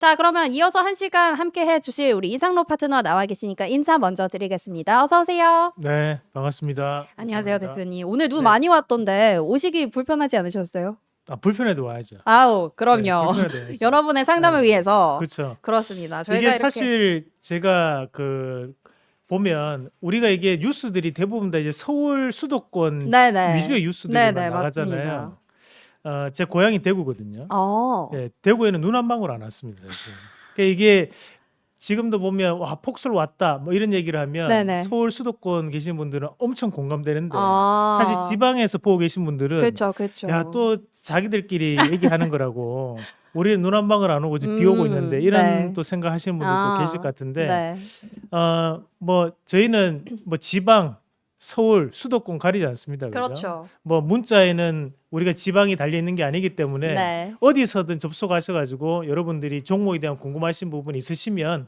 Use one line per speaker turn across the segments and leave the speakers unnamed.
자, 그러면 이어서 1시간 함께 해주실 우리 이상로 파트너 나와 계시니까 인사 먼저 드리겠습니다. 어서 오세요.
네, 반갑습니다.
안녕하세요,
이상입니다.
대표님. 오늘 눈
네.
많이 왔던데 오시기 불편하지 않으셨어요?
불편해도 와야죠.
아우,
네,
그럼요.
불편해도 와야죠.
여러분의 상담을
네.
위해서.
그렇죠.
그렇습니다. 저희가
이게
이렇게
사실 제가 보면 우리가 이게 뉴스들이 대부분 다 이제 서울 수도권
네네.
위주의 뉴스들이
네네,
나가잖아요.
맞습니다.
제 고향이 대구거든요.
네.
대구에는 눈 한 방울 안 왔습니다, 사실. 그러니까 이게 지금도 보면 와 폭설 왔다 뭐 이런 얘기를 하면
네네.
서울 수도권 계신 분들은 엄청 공감되는데
아.
사실 지방에서 보고 계신 분들은
그렇죠, 그렇죠.
야, 또 자기들끼리 얘기하는 거라고 우리는 눈 한 방울 안 오고 지금 비 오고 있는데 이런
네.
또 생각하시는 분들도 계실 것 같은데
네.
뭐 저희는 뭐 지방, 서울, 수도권 가리지 않습니다. 그죠?
그렇죠.
뭐 문자에는 우리가 지방이 달려 있는 게 아니기 때문에
네.
어디서든 접속하셔가지고 여러분들이 종목에 대한 궁금하신 부분 있으시면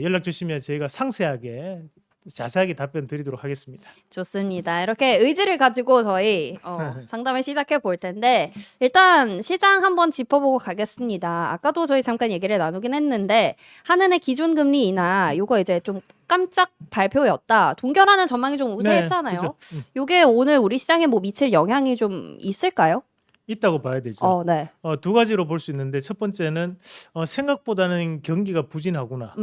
연락 주시면 저희가 상세하게 자세하게 답변 드리도록 하겠습니다.
좋습니다. 이렇게 의지를 가지고 저희 상담을 시작해 볼 텐데 일단 시장 한번 짚어보고 가겠습니다. 아까도 저희 잠깐 얘기를 나누긴 했는데 한은의 기준금리 인하 요거 이제 좀 깜짝 발표였다. 동결하는 전망이 좀 우세했잖아요.
그죠.
요게 오늘 우리 시장에 뭐 미칠 영향이 좀 있을까요?
있다고 봐야 되죠.
네.
두 가지로 볼 수 있는데 첫 번째는 생각보다는 경기가 부진하구나.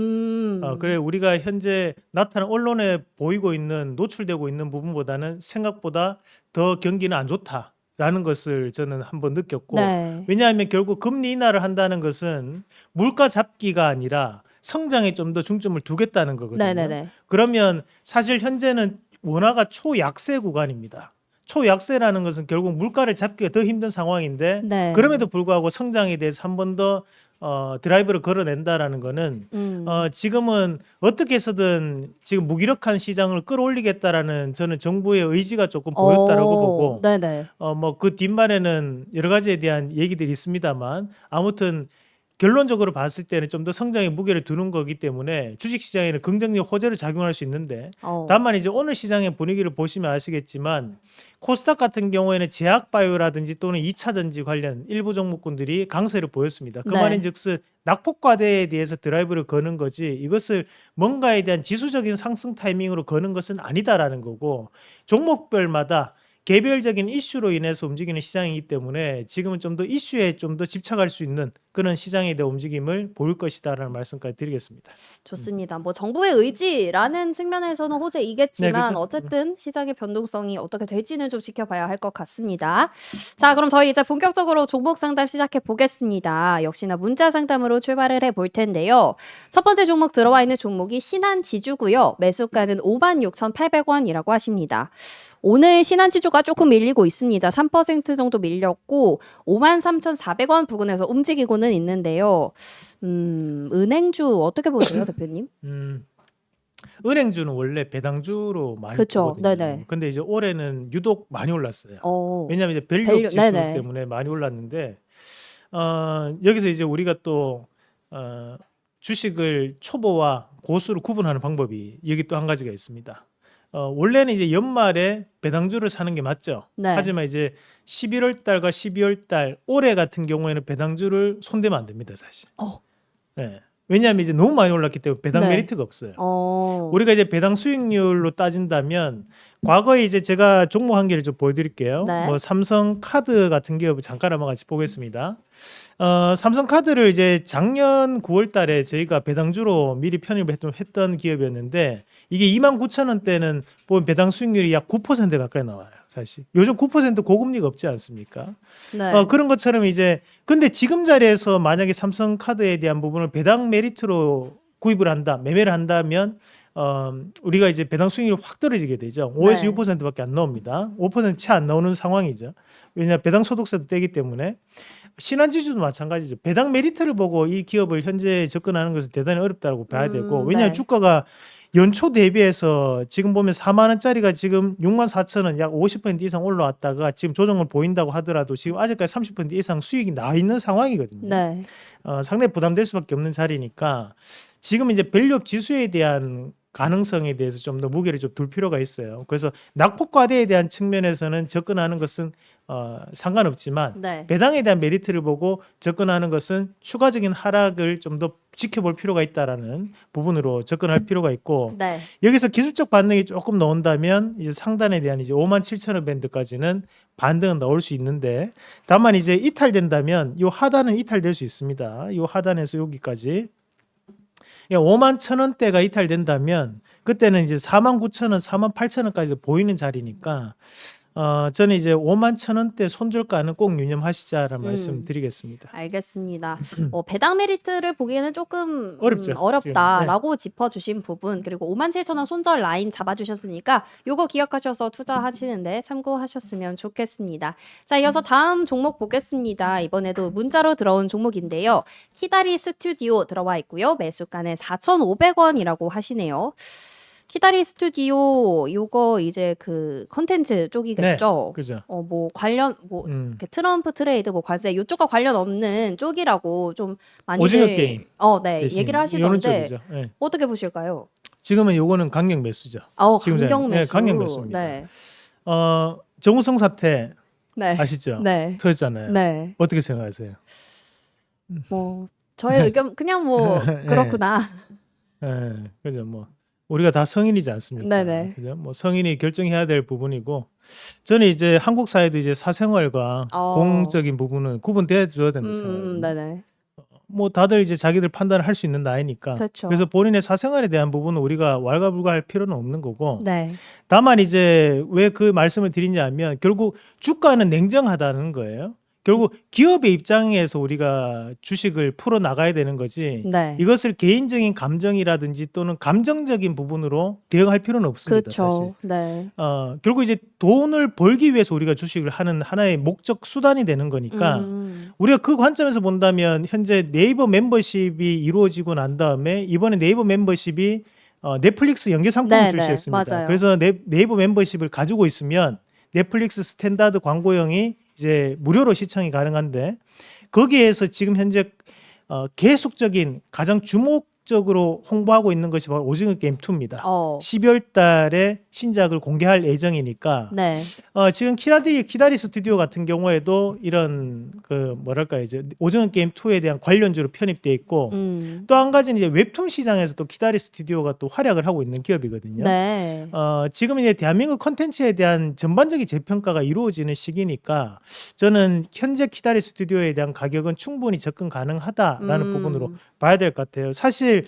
그래 우리가 현재 나타난 언론에 보이고 있는 노출되고 있는 부분보다는 생각보다 더 경기는 안 좋다라는 것을 저는 한번 느꼈고
네.
왜냐하면 결국 금리 인하를 한다는 것은 물가 잡기가 아니라 성장에 좀 더 중점을 두겠다는 거거든요.
네네네.
그러면 사실 현재는 원화가 초약세 구간입니다. 초약세라는 것은 결국 물가를 잡기가 더 힘든 상황인데
네.
그럼에도 불구하고 성장에 대해서 한 번 더 드라이브를 걸어낸다라는 거는 지금은 어떻게 해서든 지금 무기력한 시장을 끌어올리겠다라는 저는 정부의 의지가 조금 보였다라고 보고
네네.
뭐 그 뒷말에는 여러 가지에 대한 얘기들이 있습니다만 아무튼 결론적으로 봤을 때는 좀 더 성장에 무게를 두는 거기 때문에 주식시장에는 긍정적 호재로 작용할 수 있는데 다만 이제 오늘 시장의 분위기를 보시면 아시겠지만 코스닥 같은 경우에는 제약바이오라든지 또는 2차전지 관련 일부 종목군들이 강세를 보였습니다. 그
네.
말인즉슨 낙폭과대에 대해서 드라이브를 거는 거지 이것을 뭔가에 대한 지수적인 상승 타이밍으로 거는 것은 아니다라는 거고 종목별마다 개별적인 이슈로 인해서 움직이는 시장이기 때문에 지금은 좀 더 이슈에 좀 더 집착할 수 있는 그런 시장에 대한 움직임을 보일 것이다라는 말씀까지 드리겠습니다.
좋습니다. 뭐 정부의 의지라는 측면에서는 호재이겠지만
네, 그렇죠.
어쨌든 시장의 변동성이 어떻게 될지는 좀 지켜봐야 할 것 같습니다. 자, 그럼 저희 이제 본격적으로 종목 상담 시작해 보겠습니다. 역시나 문자 상담으로 출발을 해 볼 텐데요. 첫 번째 종목 들어와 있는 종목이 신한지주고요. 매수가는 56,800원이라고 하십니다. 오늘 신한지주가 조금 밀리고 있습니다. 3% 정도 밀렸고 53,400원 부근에서 움직이고는 있는데요. 은행주 어떻게 보세요, 대표님?
은행주는 원래 배당주로 많이
그쵸,
보거든요.
네네.
근데 이제 올해는 유독 많이 올랐어요. 왜냐하면 이제 밸류
밸류,
지수
네네.
때문에 많이 올랐는데 여기서 이제 우리가 또 주식을 초보와 고수로 구분하는 방법이 여기 또 한 가지가 있습니다. 원래는 이제 연말에 배당주를 사는 게 맞죠.
네.
하지만 이제 11월 달과 12월 달 올해 같은 경우에는 배당주를 손대면 안 됩니다, 사실. 네. 왜냐하면 이제 너무 많이 올랐기 때문에 배당
네.
메리트가 없어요. 우리가 이제 배당 수익률로 따진다면 과거에 이제 제가 종목 한 개를 좀 보여드릴게요.
네.
뭐 삼성카드 같은 기업을 잠깐 한번 같이 보겠습니다. 삼성카드를 이제 작년 9월달에 저희가 배당주로 미리 편입을 했던 기업이었는데 이게 29,000원대는 보면 배당 수익률이 약 9% 가까이 나와요. 사실 요즘 9% 고금리가 없지 않습니까?
네.
그런 것처럼 이제 근데 지금 자리에서 만약에 삼성카드에 대한 부분을 배당 메리트로 구입을 한다, 매매를 한다면 우리가 이제 배당 수익률이 확 떨어지게 되죠. 5에서
네.
6%밖에 안 나옵니다. 5% 채 안 나오는 상황이죠. 왜냐하면 배당 소득세도 떼기 때문에 신한지주도 마찬가지죠. 배당 메리트를 보고 이 기업을 현재 접근하는 것은 대단히 어렵다고 봐야 되고 왜냐하면
네.
주가가 연초 대비해서 지금 보면 4만 원짜리가 지금 6만 4천 원, 약 50% 이상 올라왔다가 지금 조정을 보인다고 하더라도 지금 아직까지 30% 이상 수익이 나 있는 상황이거든요.
네.
상당히 부담될 수밖에 없는 자리니까 지금 이제 밸류업 지수에 대한 가능성에 대해서 좀 더 무게를 좀 둘 필요가 있어요. 그래서 낙폭과대에 대한 측면에서는 접근하는 것은 상관없지만
네.
배당에 대한 메리트를 보고 접근하는 것은 추가적인 하락을 좀 더 지켜볼 필요가 있다라는 부분으로 접근할 필요가 있고
네.
여기서 기술적 반등이 조금 나온다면 이제 상단에 대한 이제 5만 7천 원 밴드까지는 반등은 나올 수 있는데 다만 이제 이탈된다면 이 하단은 이탈될 수 있습니다. 이 하단에서 여기까지 5만 1,000원대가 이탈된다면 그때는 이제 4만 9천 원, 4만 8천 원까지 보이는 자리니까 저는 이제 5만 1,000원대 손절가는 꼭 유념하시자라는 말씀 드리겠습니다.
알겠습니다. 배당 메리트를 보기에는 조금
어렵죠,
어렵다라고 짚어주신 부분 그리고 57,000원 손절 라인 잡아주셨으니까 요거 기억하셔서 투자하시는데 참고하셨으면 좋겠습니다. 자, 이어서 다음 종목 보겠습니다. 이번에도 문자로 들어온 종목인데요. 키다리 스튜디오 들어와 있고요. 매수가는 4,500원이라고 하시네요. 키다리 스튜디오 요거 이제 그 컨텐츠 쪽이겠죠.
그죠.
뭐 관련 뭐 이렇게 트럼프 트레이드 뭐 과제 요쪽과 관련 없는 쪽이라고 좀 많이들
오징어 게임.
네,
대신
얘기를
이런
하시던데
쪽이죠. 네.
어떻게 보실까요?
지금은 요거는 강력 매수죠. 지금
강경 매수.
강력 매수입니다.
네.
정우성 사태
네.
아시죠?
네.
터졌잖아요.
네.
어떻게 생각하세요?
뭐 저의 의견 그냥 뭐 그렇구나.
네, 그죠. 뭐 우리가 다 성인이지 않습니까?
네네.
그죠? 뭐 성인이 결정해야 될 부분이고 저는 이제 한국 사회도 이제 사생활과 공적인 부분은 구분돼야 줘야 된다 생각해요.
네네.
뭐 다들 이제 자기들 판단을 할 수 있는 나이니까.
그렇죠.
그래서 본인의 사생활에 대한 부분은 우리가 왈가불가할 필요는 없는 거고.
네.
다만 이제 왜 그 말씀을 드리냐면 결국 주가는 냉정하다는 거예요. 결국 기업의 입장에서 우리가 주식을 풀어 나가야 되는 거지.
네.
이것을 개인적인 감정이라든지 또는 감정적인 부분으로 대응할 필요는 없습니다. 사실.
그렇죠. 네.
결국 이제 돈을 벌기 위해서 우리가 주식을 하는 하나의 목적 수단이 되는 거니까 우리가 그 관점에서 본다면 현재 네이버 멤버십이 이루어지고 난 다음에 이번에 네이버 멤버십이 넷플릭스 연계 상품을
네,
출시했습니다.
맞아요.
그래서 네이버 멤버십을 가지고 있으면 넷플릭스 스탠다드 광고형이 이제 무료로 시청이 가능한데 거기에서 지금 현재 계속적인 가장 주목적으로 홍보하고 있는 것이 바로 오징어 게임 2입니다. 12월 달에 신작을 공개할 예정이니까
네.
지금 키다리 스튜디오 같은 경우에도 이런 그 뭐랄까 이제 오징어 게임 2에 대한 관련주로 편입돼 있고 또 한 가지는 이제 웹툰 시장에서 또 키다리 스튜디오가 또 활약을 하고 있는 기업이거든요.
네.
지금 이제 대한민국 컨텐츠에 대한 전반적인 재평가가 이루어지는 시기니까 저는 현재 키다리 스튜디오에 대한 가격은 충분히 접근 가능하다라는 부분으로 봐야 될 것 같아요. 사실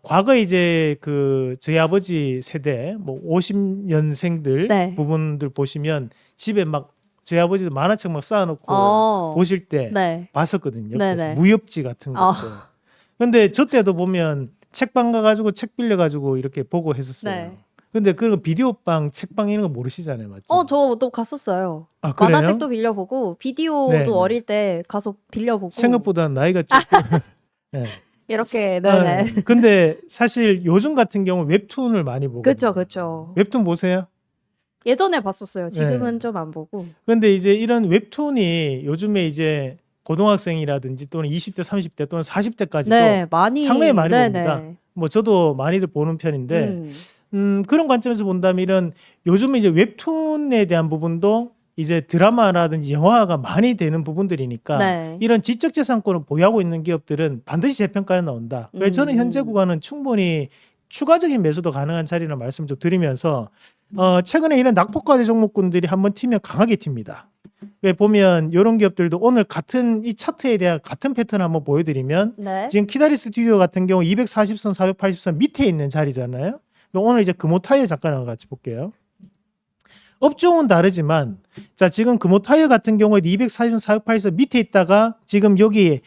과거 이제 그 저희 아버지 세대 뭐 50년생들
네.
부분들 보시면 집에 막 저희 아버지도 만화책 막 쌓아놓고 보실 때
네.
봤었거든요.
네네.
그래서 무협지 같은 것도. 근데 저 때도 보면 책방 가가지고 책 빌려가지고 이렇게 보고 했었어요.
네.
근데 그런 비디오방, 책방 이런 거 모르시잖아요, 맞죠?
저도 갔었어요.
아, 그래요?
만화책도 빌려보고 비디오도
네.
어릴 때 가서 빌려보고
생각보다 나이가 조금. 네.
이렇게 네네.
근데 사실 요즘 같은 경우 웹툰을 많이 보고.
그렇죠.
웹툰 보세요?
예전에 봤었어요. 지금은 좀 안 보고.
근데 이제 이런 웹툰이 요즘에 이제 고등학생이라든지 또는 20대, 30대 또는 40대까지도
네, 많이
상당히 많이
네네.
봅니다. 뭐 저도 많이들 보는 편인데 그런 관점에서 본다면 이런 요즘에 이제 웹툰에 대한 부분도 이제 드라마라든지 영화가 많이 되는 부분들이니까
네.
이런 지적재산권을 보유하고 있는 기업들은 반드시 재평가에 나온다. 그래서 저는 현재 구간은 충분히 추가적인 매수도 가능한 자리라는 말씀 좀 드리면서 최근에 이런 낙폭과대 종목군들이 한번 튀면 강하게 튑니다. 왜 보면 이런 기업들도 오늘 같은 이 차트에 대한 같은 패턴 한번 보여드리면
네.
지금 키다리 스튜디오 같은 경우 240선, 480선 밑에 있는 자리잖아요. 오늘 이제 금호타이어 잠깐 같이 볼게요. 업종은 다르지만 자 지금 금호타이어 같은 경우에도 240선, 480선 밑에 있다가 지금 여기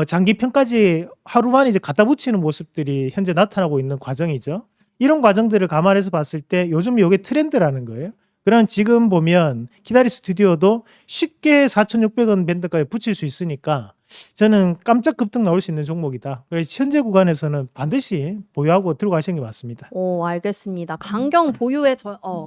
장기평까지 하루 만에 이제 갖다 붙이는 모습들이 현재 나타나고 있는 과정이죠. 이런 과정들을 감안해서 봤을 때 요즘 이게 트렌드라는 거예요. 그럼 지금 보면 키다리 스튜디오도 쉽게 4,600원 밴드까지 붙일 수 있으니까 저는 깜짝 급등 나올 수 있는 종목이다. 그래서 현재 구간에서는 반드시 보유하고 들고 가시는 게 맞습니다.
오, 알겠습니다. 강경 보유의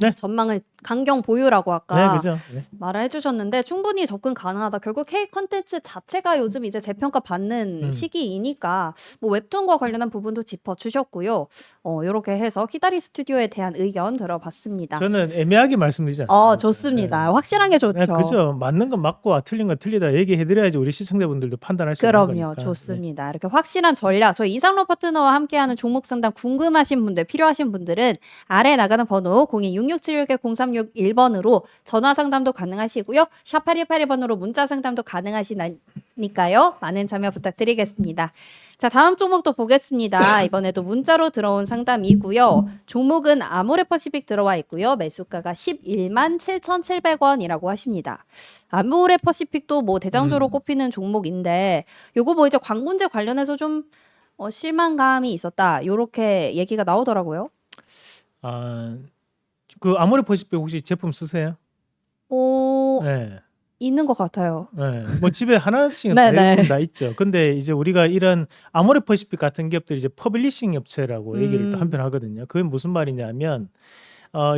네.
전망을 강경 보유라고
네,
아까
그죠. 네.
말을 해주셨는데 충분히 접근 가능하다. 결국 K 컨텐츠 자체가 요즘 이제 재평가 받는 시기이니까 뭐 웹툰과 관련한 부분도 짚어주셨고요. 이렇게 해서 키다리 스튜디오에 대한 의견 들어봤습니다.
저는 애매하게 말씀드리지 않습니다.
좋습니다. 확실한 게 좋죠.
네, 그죠. 맞는 건 맞고 틀린 건 틀리다 얘기해드려야지 우리 시청자분들도 판단할 수 있는
그럼요.
거니까. 네.
좋습니다. 이렇게 확실한 전략, 저희 이상로 파트너와 함께하는 종목 상담 궁금하신 분들, 필요하신 분들은 아래 나가는 번호 02-6676-0361번으로 전화 상담도 가능하시고요. 샵 8282번으로 문자 상담도 가능하시니까요. 많은 참여 부탁드리겠습니다. 자, 다음 종목도 보겠습니다. 이번에도 문자로 들어온 상담이고요. 종목은 아모레퍼시픽 들어와 있고요. 매수가가 11만 7,700원이라고 하십니다. 아모레퍼시픽도 뭐 대장주로 꼽히는 종목인데 요거 뭐 이제 광군제 관련해서 좀 실망감이 있었다. 요렇게 얘기가 나오더라고요.
그 아모레퍼시픽 혹시 제품 쓰세요? 네.
있는 것 같아요.
네. 뭐 집에 하나씩은
네네.
다 있죠. 근데 이제 우리가 이런 아모레퍼시픽 같은 기업들이 이제 퍼블리싱 업체라고 얘기를 또 한편 하거든요. 그건 무슨 말이냐면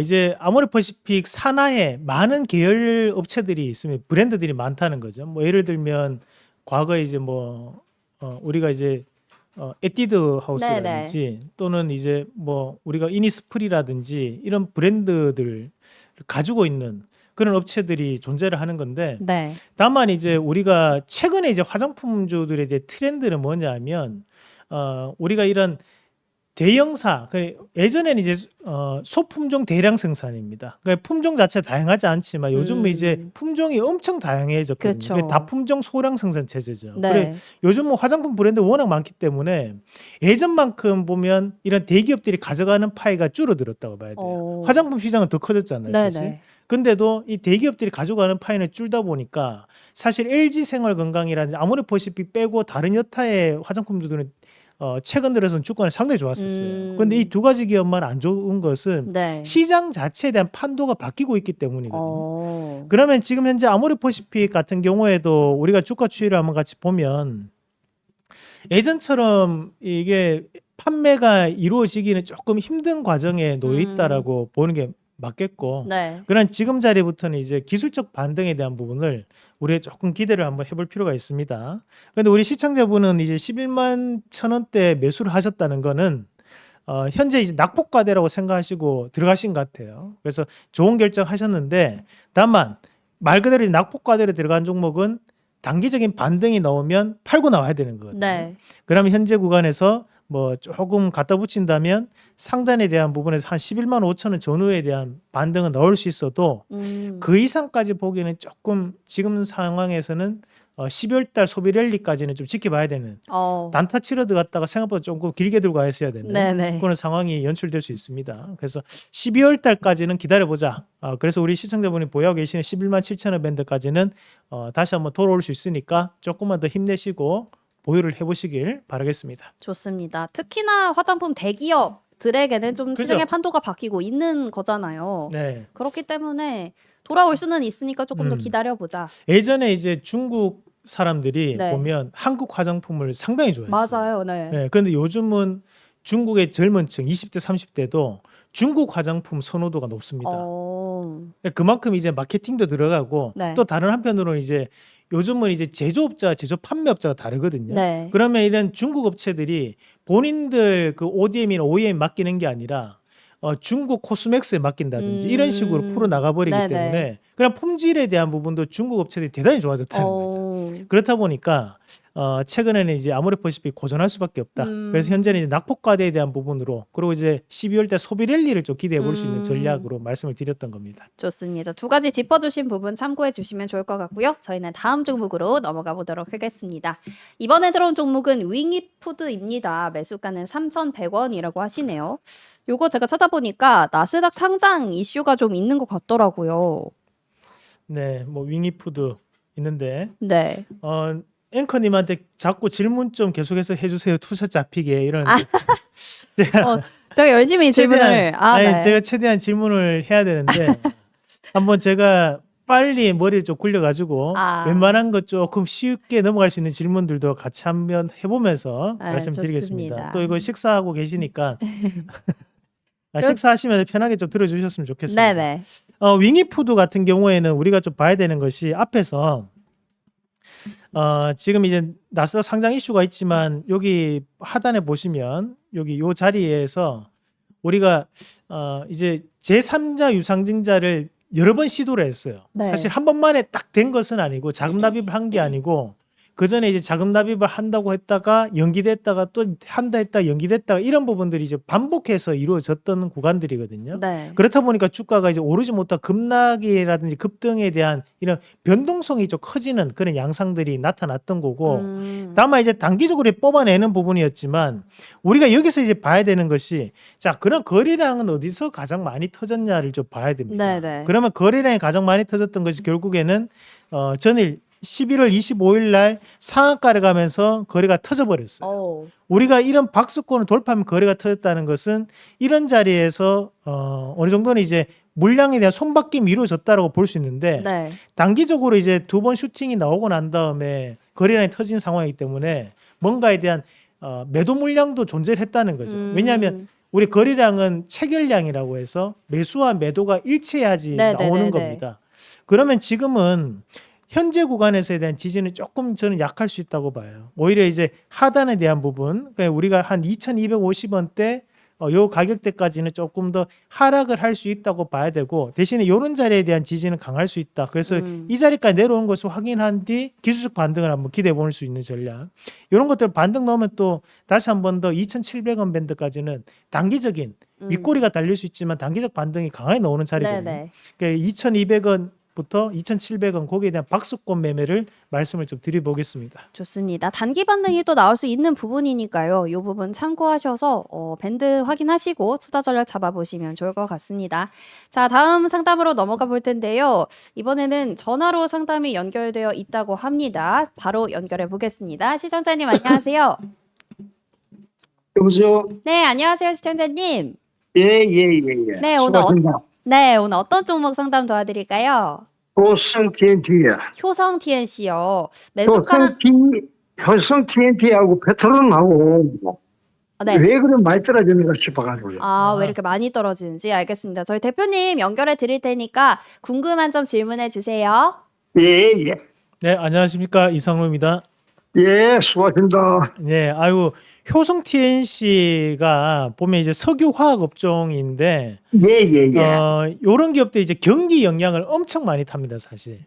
이제 아모레퍼시픽 산하에 많은 계열 업체들이 있으면 브랜드들이 많다는 거죠. 뭐 예를 들면 과거에 이제 뭐 우리가 이제 에뛰드 하우스라든지 또는 이제 뭐 우리가 이니스프리라든지 이런 브랜드들 가지고 있는 그런 업체들이 존재를 하는 건데
네.
다만 이제 우리가 최근에 이제 화장품주들의 이제 트렌드는 뭐냐면 우리가 이런 대형사 예전에는 이제 소품종 대량 생산입니다. 그러니까 품종 자체 다양하지 않지만 요즘은 이제 품종이 엄청 다양해졌거든요.
그쵸.
그게 다품종 소량 생산 체제죠.
네.
그래 요즘 뭐 화장품 브랜드 워낙 많기 때문에 예전만큼 보면 이런 대기업들이 가져가는 파이가 줄어들었다고 봐야 돼요. 화장품 시장은 더 커졌잖아요. 사실.
네네.
근데도 이 대기업들이 가져가는 파이는 줄다 보니까 사실 LG 생활건강이라든지 아모레퍼시픽 빼고 다른 여타의 화장품주들은 최근 들어서는 주가는 상당히 좋았었어요. 그런데 이 두 가지 기업만 안 좋은 것은
네.
시장 자체에 대한 판도가 바뀌고 있기 때문이거든요. 그러면 지금 현재 아모레퍼시픽 같은 경우에도 우리가 주가 추이를 한번 같이 보면 예전처럼 이게 판매가 이루어지기는 조금 힘든 과정에 놓여 있다라고 보는 게 맞겠고
네.
그런 지금 자리부터는 이제 기술적 반등에 대한 부분을 우리가 조금 기대를 한번 해볼 필요가 있습니다. 그런데 우리 시청자분은 이제 11만 1,000원대 매수를 하셨다는 거는 현재 이제 낙폭과대라고 생각하시고 들어가신 것 같아요. 그래서 좋은 결정하셨는데 다만 말 그대로 낙폭과대로 들어간 종목은 단기적인 반등이 나오면 팔고 나와야 되는 거거든요.
네.
그러면 현재 구간에서 뭐 조금 갖다 붙인다면 상단에 대한 부분에서 한 11만 5천 원 전후에 대한 반등은 나올 수 있어도 그 이상까지 보기에는 조금 지금 상황에서는 12월 달 소비 랠리까지는 좀 지켜봐야 되는 단타 치러 들어갔다가 생각보다 조금 길게 들고 가야 되는
네네.
그런 상황이 연출될 수 있습니다. 그래서 12월 달까지는 기다려보자. 그래서 우리 시청자분이 보유하고 계시는 11만 7천 원 밴드까지는 다시 한번 돌아올 수 있으니까 조금만 더 힘내시고 보유를 해보시길 바라겠습니다.
좋습니다. 특히나 화장품 대기업들에게는 좀
그죠?
시장의 판도가 바뀌고 있는 거잖아요.
네.
그렇기 때문에 돌아올 수는 있으니까 조금 더 기다려보자.
예전에 이제 중국 사람들이
네.
보면 한국 화장품을 상당히 좋아했어요.
맞아요. 네.
네, 그런데 요즘은 중국의 젊은 층 20대 30대도 중국 화장품 선호도가 높습니다. 그만큼 이제 마케팅도 들어가고
네.
또 다른 한편으로는 이제 요즘은 이제 제조업자, 제조 판매업자가 다르거든요.
네.
그러면 이런 중국 업체들이 본인들 그 ODM이나 OEM 맡기는 게 아니라 중국 코스맥스에 맡긴다든지 이런 식으로 풀어 나가버리기
네네.
때문에 그런 품질에 대한 부분도 중국 업체들이 대단히 좋아졌다는 거죠. 그렇다 보니까 최근에는 이제 아모레퍼시픽 고전할 수밖에 없다. 그래서 현재는 이제 낙폭과대에 대한 부분으로 그리고 이제 12월 달 소비 랠리를 좀 기대해 볼 수 있는 전략으로 말씀을 드렸던 겁니다.
좋습니다. 두 가지 짚어주신 부분 참고해 주시면 좋을 것 같고요. 저희는 다음 종목으로 넘어가 보도록 하겠습니다. 이번에 들어온 종목은 윙이푸드입니다. 매수가는 3,100원이라고 하시네요. 요거 제가 찾아보니까 나스닥 상장 이슈가 좀 있는 것 같더라고요.
네, 뭐 윙이푸드 있는데
네.
앵커님한테 자꾸 질문 좀 계속해서 해주세요. 투샷 잡히게 이런.
제가 열심히 질문을.
제가 최대한 질문을 해야 되는데 한번 제가 빨리 머리를 좀 굴려가지고
아.
웬만한 것 조금 쉽게 넘어갈 수 있는 질문들도 같이 한번 해보면서
네,
말씀드리겠습니다.
좋습니다.
또 이거 식사하고 계시니까
그-
식사하시면서 편하게 좀 들어주셨으면 좋겠습니다.
네네.
윙이푸드 같은 경우에는 우리가 좀 봐야 되는 것이 앞에서 지금 이제 나스닥 상장 이슈가 있지만 여기 하단에 보시면 여기 요 자리에서 우리가 이제 제3자 유상증자를 여러 번 시도를 했어요.
네.
사실 한 번만에 딱 된 것은 아니고 자금 납입을 한 게 아니고 그 전에 이제 자금 납입을 한다고 했다가 연기됐다가 또 한다 했다가 연기됐다가 이런 부분들이 이제 반복해서 이루어졌던 구간들이거든요.
네.
그렇다 보니까 주가가 이제 오르지 못한 급락이라든지 급등에 대한 이런 변동성이 좀 커지는 그런 양상들이 나타났던 거고 다만 이제 단기적으로 뽑아내는 부분이었지만 우리가 여기서 이제 봐야 되는 것이 자 그런 거래량은 어디서 가장 많이 터졌냐를 좀 봐야 됩니다.
네네.
그러면 거래량이 가장 많이 터졌던 것이 결국에는 전일 11월 25일 날 상한가를 가면서 거래가 터져버렸어요.
오.
우리가 이런 박스권을 돌파하면 거래가 터졌다는 것은 이런 자리에서 어느 정도는 이제 물량에 대한 손바뀜이 이루어졌다라고 볼 수 있는데
네.
단기적으로 이제 두 번 슈팅이 나오고 난 다음에 거래량이 터진 상황이기 때문에 뭔가에 대한 매도 물량도 존재를 했다는 거죠. 왜냐하면 우리 거래량은 체결량이라고 해서 매수와 매도가 일치해야지
네네네네.
나오는 겁니다. 그러면 지금은 현재 구간에서에 대한 지지는 조금 저는 약할 수 있다고 봐요. 오히려 이제 하단에 대한 부분, 그러니까 우리가 한 2,250원대 요 가격대까지는 조금 더 하락을 할 수 있다고 봐야 되고 대신에 이런 자리에 대한 지지는 강할 수 있다. 그래서 이 자리까지 내려온 것을 확인한 뒤 기술적 반등을 한번 기대해 볼 수 있는 전략. 이런 것들 반등 넣으면 또 다시 한 번 더 2,700원 밴드까지는 단기적인 윗꼬리가 달릴 수 있지만 단기적 반등이 강하게 나오는 자리거든요.
네네.
그러니까 2,200원 부터 2,700원 거기에 대한 박스권 매매를 말씀을 좀 드려보겠습니다.
좋습니다. 단기 반등이 또 나올 수 있는 부분이니까요. 이 부분 참고하셔서 밴드 확인하시고 투자 전략 잡아보시면 좋을 것 같습니다. 자, 다음 상담으로 넘어가 볼 텐데요. 이번에는 전화로 상담이 연결되어 있다고 합니다. 바로 연결해 보겠습니다. 시청자님 안녕하세요.
여보세요?
네, 안녕하세요, 시청자님.
예.
네, 오늘
수고하십니다.
네, 오늘 어떤 종목 상담 도와드릴까요?
효성 TNT야.
효성 TNC요. 매수가는
효성 TNT하고 페트롤하고
네.
왜 그래 많이 떨어지는가 싶어가지고요.
왜 이렇게 많이 떨어지는지 알겠습니다. 저희 대표님 연결해 드릴 테니까 궁금한 점 질문해 주세요.
예.
네, 안녕하십니까 이상로입니다.
예, 수고하십니다.
네, 아이고 효성 TNC가 보면 이제 석유 화학 업종인데
예.
요런 기업들이 이제 경기 영향을 엄청 많이 탑니다, 사실.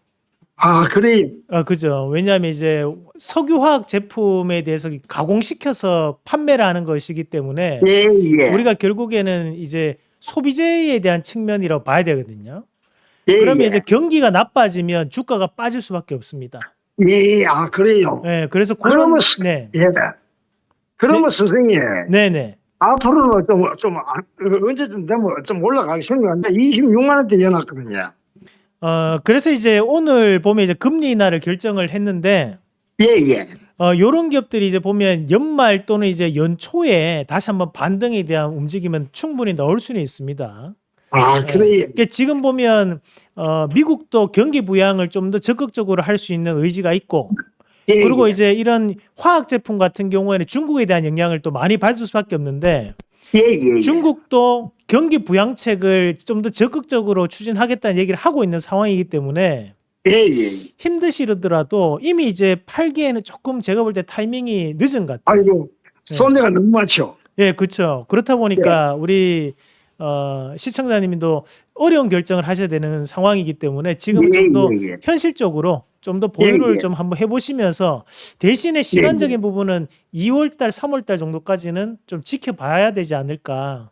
아, 그래.
그죠. 왜냐하면 이제 석유 화학 제품에 대해서 가공시켜서 판매를 하는 것이기 때문에
예.
우리가 결국에는 이제 소비재에 대한 측면이라고 봐야 되거든요.
예,
그러면 이제 경기가 나빠지면 주가가 빠질 수밖에 없습니다.
예, 그래요.
네, 그래서
그러면
네,
예. 그러면 선생님,
네네.
앞으로는 언제쯤 되면 좀 올라가기 생각한데 26만 원대 연놨거든요.
그래서 이제 오늘 보면 이제 금리 인하를 결정을 했는데
예.
요런 기업들이 이제 보면 연말 또는 이제 연초에 다시 한번 반등에 대한 움직임은 충분히 나올 수는 있습니다.
아, 그래.
그러니까 지금 보면 미국도 경기 부양을 좀 더 적극적으로 할 수 있는 의지가 있고
예,
그리고 이제 이런 화학 제품 같은 경우에는 중국에 대한 영향을 또 많이 받을 수밖에 없는데
예.
중국도 경기 부양책을 좀 더 적극적으로 추진하겠다는 얘기를 하고 있는 상황이기 때문에
예.
힘드시더라도 이미 이제 팔기에는 조금 제가 볼 때 타이밍이 늦은 것 같아요.
아이고, 손해가 너무 많죠.
예, 그렇죠. 그렇다 보니까 우리 시청자님도 어려운 결정을 하셔야 되는 상황이기 때문에 지금 좀 더
예.
현실적으로 좀 더 보유를
예.
좀 한번 해보시면서 대신에 시간적인 부분은 2월달, 3월달 정도까지는 좀 지켜봐야 되지 않을까.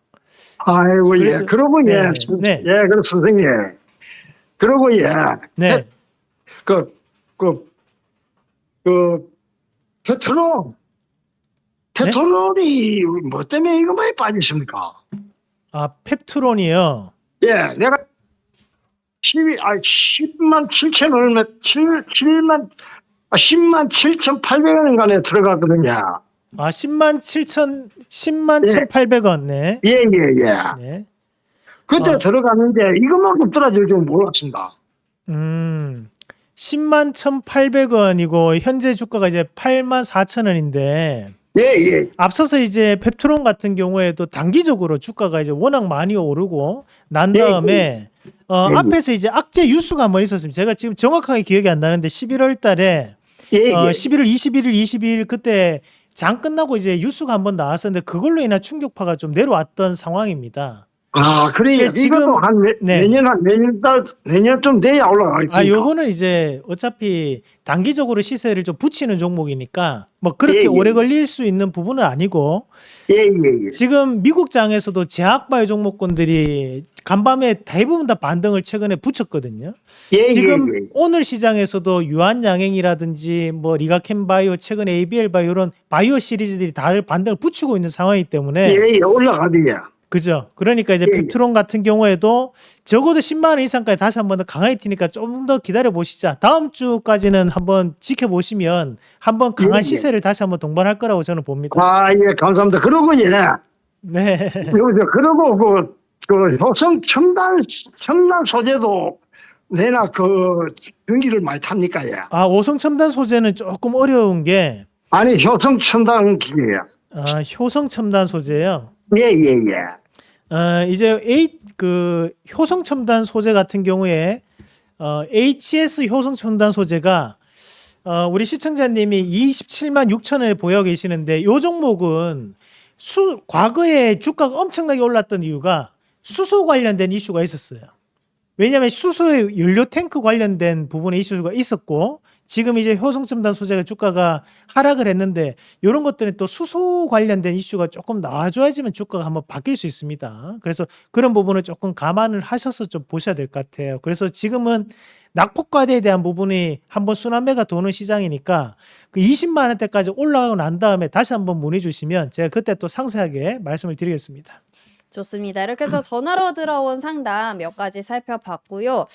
아이고,
그래서-
예. 그러고,
네.
그럼 선생님. 그러고,
네,
페트롤이 뭐 때문에 이거 많이 빠지십니까?
펩트론이요.
예, 내가 10만 7천 얼마, 10만 7,800원인가에 들어갔거든요.
10만
예.
1,800원. 네.
예.
네.
그때
아.
들어갔는데 이것만큼 떨어질 줄 몰랐습니다.
10만 1,800원이고 현재 주가가 이제 8만 4천 원인데
예, 예.
앞서서 이제 펩트론 같은 경우에도 단기적으로 주가가 이제 워낙 많이 오르고 난
예,
다음에
예.
앞에서 이제 악재 뉴스가 한번 있었습니다. 제가 지금 정확하게 기억이 안 나는데 11월 달에
예, 예.
11월 21일, 22일 그때 장 끝나고 이제 뉴스가 한번 나왔었는데 그걸로 인한 충격파가 좀 내려왔던 상황입니다.
아, 그래요.
예, 지금-
이것도 한
네.
내년쯤 돼야 올라가겠습니까?
요거는 이제 어차피 단기적으로 시세를 좀 붙이는 종목이니까 뭐 그렇게
예, 예.
오래 걸릴 수 있는 부분은 아니고
예, 예, 예.
지금 미국 장에서도 제약바이오 종목군들이 간밤에 대부분 다 반등을 최근에 붙였거든요.
예,
지금
예, 예.
오늘 시장에서도 유한양행이라든지 뭐 리가캠바이오, 최근 ABL바이오 이런 바이오 시리즈들이 다들 반등을 붙이고 있는 상황이기 때문에
예, 예, 올라가대요.
그죠. 그러니까 이제
예, 예.
펩트론 같은 경우에도 적어도 10만 원 이상까지 다시 한번 더 강하게 튀니까 좀 더 기다려 보시자. 다음 주까지는 한번 지켜보시면 한번 강한
예, 예.
시세를 다시 한번 동반할 거라고 저는 봅니다.
아, 예, 감사합니다. 그러고 예,
네.
그리고 그 효성 첨단 소재도 내나 그 전기를 많이 탑니까, 예?
아, 오성첨단 소재는 조금 어려운 게
아니, 효성 첨단 기계야.
효성첨단 소재요.
예, 예, 예.
이제 효성첨단 소재 같은 경우에 HS 효성첨단 소재가 우리 시청자님이 27만 6천 원에 보여 계시는데 이 종목은 과거에 주가가 엄청나게 올랐던 이유가 수소 관련된 이슈가 있었어요. 왜냐하면 수소의 연료 탱크 관련된 부분에 이슈가 있었고 지금 이제 효성첨단 소재가 주가가 하락을 했는데 이런 것들은 또 수소 관련된 이슈가 조금 나와줘야지만 주가가 한번 바뀔 수 있습니다. 그래서 그런 부분을 조금 감안을 하셔서 좀 보셔야 될 것 같아요. 그래서 지금은 낙폭과대에 대한 부분이 한번 순환매가 도는 시장이니까 그 20만 원대까지 올라가고 난 다음에 다시 한번 문의 주시면 제가 그때 또 상세하게 말씀을 드리겠습니다.
좋습니다. 이렇게 해서 전화로 들어온 상담 몇 가지 살펴봤고요.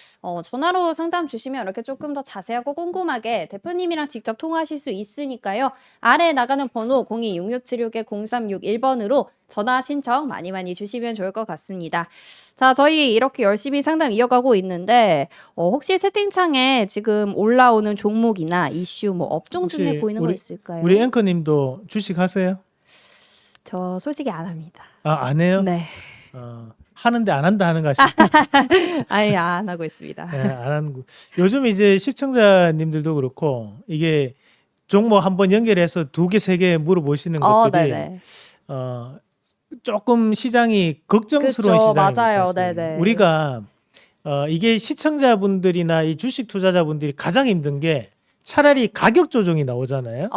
전화로 상담 주시면 이렇게 조금 더 자세하고 꼼꼼하게 대표님이랑 직접 통화하실 수 있으니까요. 아래에 나가는 번호 02-6676-0361번으로 전화 신청 많이 주시면 좋을 것 같습니다. 자, 저희 이렇게 열심히 상담 이어가고 있는데 혹시 채팅창에 지금 올라오는 종목이나 이슈 뭐 업종 중에
혹시
보이는 거 있을까요?
우리 앵커님도 주식 하세요?
저 솔직히 안 합니다.
안 해요?
네.
하는데 안 한다 하는 거 아시죠?
아예 안 하고 있습니다.
네, 안 하는 거. 요즘 이제 시청자님들도 그렇고 이게 종목 한번 연결해서 2개, 3개 물어보시는 것들이
네네.
조금 시장이 걱정스러운
그쵸,
시장입니다.
맞아요.
사실.
네네.
우리가 이게 시청자분들이나 이 주식 투자자분들이 가장 힘든 게 차라리 가격 조정이 나오잖아요.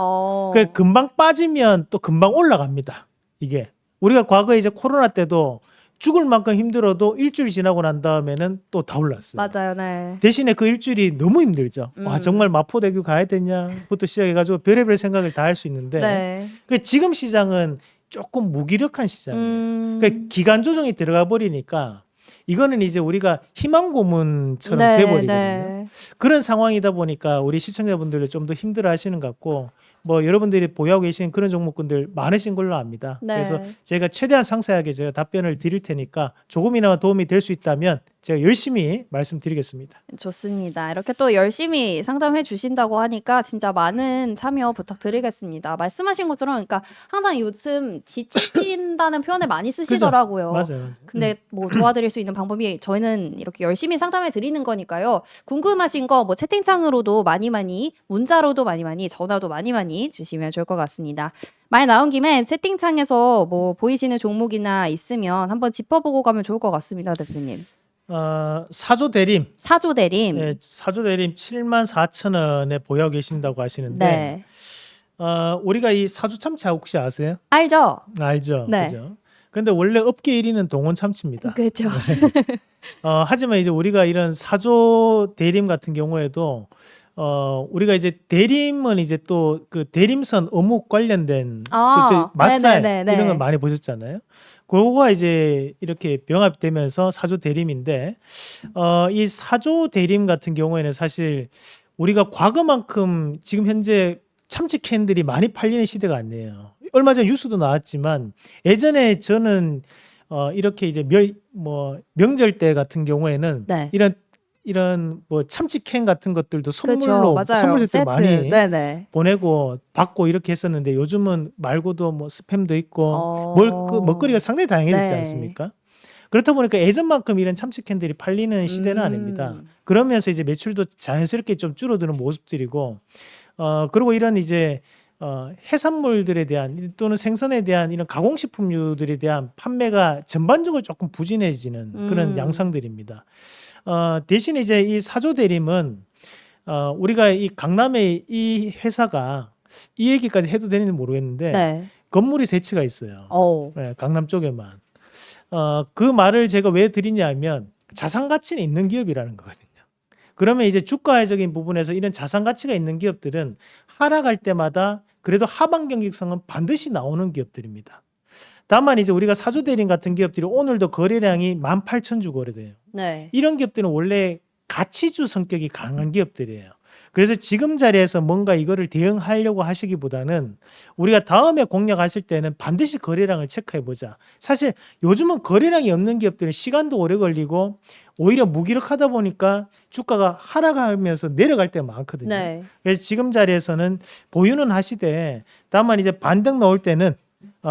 그 금방 빠지면 또 금방 올라갑니다. 이게 우리가 과거에 이제 코로나 때도 죽을 만큼 힘들어도 일주일 지나고 난 다음에는 또 다 올랐어요.
맞아요. 네.
대신에 그 일주일이 너무 힘들죠. 와, 정말 마포대교 가야 되냐부터 시작해가지고 별의별 생각을 다 할 수 있는데
네.
지금 시장은 조금 무기력한 시장이에요. 그러니까 기간 조정이 들어가 버리니까 이거는 이제 우리가 희망 고문처럼 돼버리거든요.
네.
그런 상황이다 보니까 우리 시청자분들도 좀 더 힘들어하시는 것 같고 뭐 여러분들이 보유하고 계신 그런 종목군들 많으신 걸로 압니다.
네.
그래서 제가 최대한 상세하게 제가 답변을 드릴 테니까 조금이나마 도움이 될 수 있다면 제가 열심히 말씀드리겠습니다.
좋습니다. 이렇게 또 열심히 상담해 주신다고 하니까 진짜 많은 참여 부탁드리겠습니다. 말씀하신 것처럼 그러니까 항상 요즘 지친다는 표현을 많이 쓰시더라고요.
맞아요.
근데 뭐 도와드릴 수 있는 방법이 저희는 이렇게 열심히 상담해 드리는 거니까요. 궁금하신 거 뭐 채팅창으로도 많이 문자로도 많이 전화도 많이 주시면 좋을 것 같습니다. 말 나온 김에 채팅창에서 뭐 보이시는 종목이나 있으면 한번 짚어보고 가면 좋을 것 같습니다, 대표님.
사조 대림.
사조 대림.
네, 사조 대림 7만 4천 원에 보유 계신다고 하시는데
네.
우리가 이 사주 참치 혹시 아세요?
알죠?
알죠.
네.
그죠? 근데 원래 업계 1위는 동원 참치입니다.
그렇죠.
하지만 이제 우리가 이런 사조 대림 같은 경우에도 우리가 이제 대림은 이제 또 그 대림선 어묵 관련된 맛살
네네네네.
이런 걸 많이 보셨잖아요. 그거가 이제 이렇게 병합되면서 사조 대림인데 이 사조 대림 같은 경우에는 사실 우리가 과거만큼 지금 현재 참치 캔들이 많이 팔리는 시대가 아니에요. 얼마 전 뉴스도 나왔지만 예전에 저는 이렇게 이제 명절 때 같은 경우에는
네.
이런 이런 뭐 참치캔 같은 것들도
그쵸.
선물로
맞아요.
선물 세트
세트.
많이
네네.
보내고 받고 이렇게 했었는데 요즘은 말고도 뭐 스팸도 있고 먹거리가
어.
상당히 다양해졌지
네.
않습니까? 그렇다 보니까 예전만큼 이런 참치캔들이 팔리는 시대는 아닙니다. 그러면서 이제 매출도 자연스럽게 좀 줄어드는 모습들이고 그리고 이런 이제 해산물들에 대한 또는 생선에 대한 이런 가공식품류들에 대한 판매가 전반적으로 조금 부진해지는 그런
음.
양상들입니다. 대신에 이제 이 사조 대림은 우리가 이 강남에 이 회사가 이 얘기까지 해도 되는지 모르겠는데
네.
건물이 세 채가 있어요.
어.
네, 강남 쪽에만. 그 말을 제가 왜 드리냐면 자산 가치는 있는 기업이라는 거거든요. 그러면 이제 주가적인 부분에서 이런 자산 가치가 있는 기업들은 하락할 때마다 그래도 하방 경직성은 반드시 나오는 기업들입니다. 다만 이제 우리가 사조 대림 같은 기업들이 오늘도 거래량이 18,000주 거래돼요.
네.
이런 기업들은 원래 가치주 성격이 강한 기업들이에요. 그래서 지금 자리에서 뭔가 이거를 대응하려고 하시기보다는 우리가 다음에 공략하실 때는 반드시 거래량을 체크해 보자. 사실 요즘은 거래량이 없는 기업들은 시간도 오래 걸리고 오히려 무기력하다 보니까 주가가 하락하면서 내려갈 때가 많거든요.
네.
그래서 지금 자리에서는 보유는 하시되 다만 이제 반등 나올 때는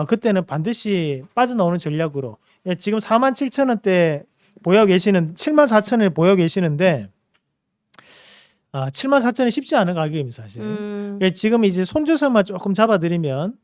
그때는 반드시 빠져나오는 전략으로 지금 47,000원대 보유하고 계시는 74,000원에 보유하고 계시는데 74,000원이 쉽지 않은 가격입니다, 사실. 지금 이제 손줘서만 조금 잡아드리면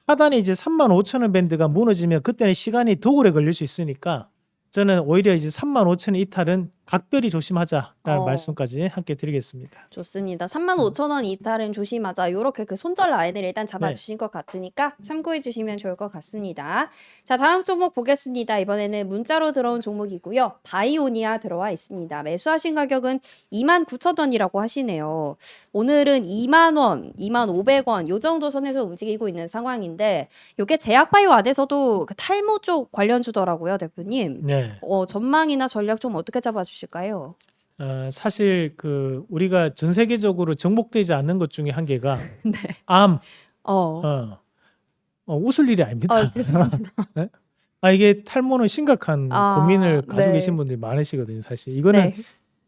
하단에 이제 35,000원 밴드가 무너지면 그때는 시간이 더 오래 걸릴 수 있으니까 저는 오히려 이제 35,000원 이탈은 각별히 조심하자라는 말씀까지 함께 드리겠습니다.
좋습니다. 35,000원 이탈은 조심하자. 요렇게 그 손절 라인을 일단 잡아주신 것 같으니까 참고해 주시면 좋을 것 같습니다. 자, 다음 종목 보겠습니다. 이번에는 문자로 들어온 종목이고요. 바이오니아 들어와 있습니다. 매수하신 가격은 29,000원이라고 하시네요. 오늘은 2만 원, 2,500원 요 정도 선에서 움직이고 있는 상황인데 요게 제약바이오 안에서도 그 탈모 쪽 관련주더라고요, 대표님.
네.
전망이나 전략 좀 어떻게 잡아주실까요?
사실 그 우리가 전 세계적으로 정복되지 않는 것 중에 한 개가
네.
암.
어.
웃을 일이 아닙니다.
죄송합니다.
네? 이게 탈모는 심각한 고민을 가지고
네.
계신 분들이 많으시거든요, 사실. 이거는
네.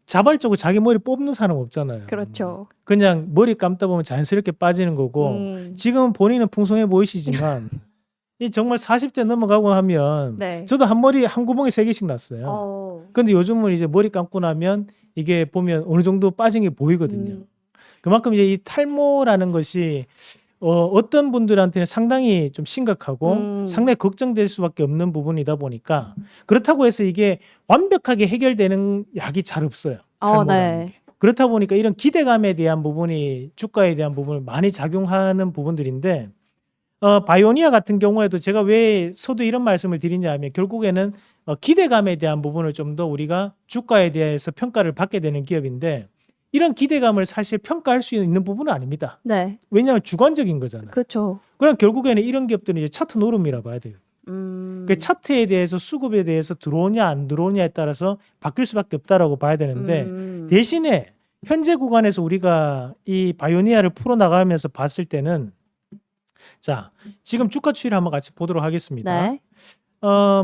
자발적으로 자기 머리 뽑는 사람 없잖아요.
그렇죠.
그냥 머리 감다 보면 자연스럽게 빠지는 거고 지금 본인은 풍성해 보이시지만 이 정말 40대 넘어가고 하면
네.
저도 한 구멍에 3개씩 났어요. 근데 요즘은 이제 머리 감고 나면 이게 보면 어느 정도 빠진 게 보이거든요. 그만큼 이제 이 탈모라는 것이 어떤 분들한테는 상당히 좀 심각하고 상당히 걱정될 수밖에 없는 부분이다 보니까 그렇다고 해서 이게 완벽하게 해결되는 약이 잘 없어요. 탈모라는
네.
게. 그렇다 보니까 이런 기대감에 대한 부분이 주가에 대한 부분을 많이 작용하는 부분들인데 바이오니아 같은 경우에도 제가 왜 서두 이런 말씀을 드리냐 하면 결국에는 기대감에 대한 부분을 좀 더 우리가 주가에 대해서 평가를 받게 되는 기업인데 이런 기대감을 사실 평가할 수 있는 부분은 아닙니다.
네.
왜냐하면 주관적인 거잖아요.
그렇죠.
그럼 결국에는 이런 기업들은 이제 차트 노름이라 봐야 돼요. 그 차트에 대해서 수급에 대해서 들어오냐 안 들어오냐에 따라서 바뀔 수밖에 없다라고 봐야 되는데 대신에 현재 구간에서 우리가 이 바이오니아를 풀어나가면서 봤을 때는 자, 지금 주가 추이를 한번 같이 보도록 하겠습니다.
네.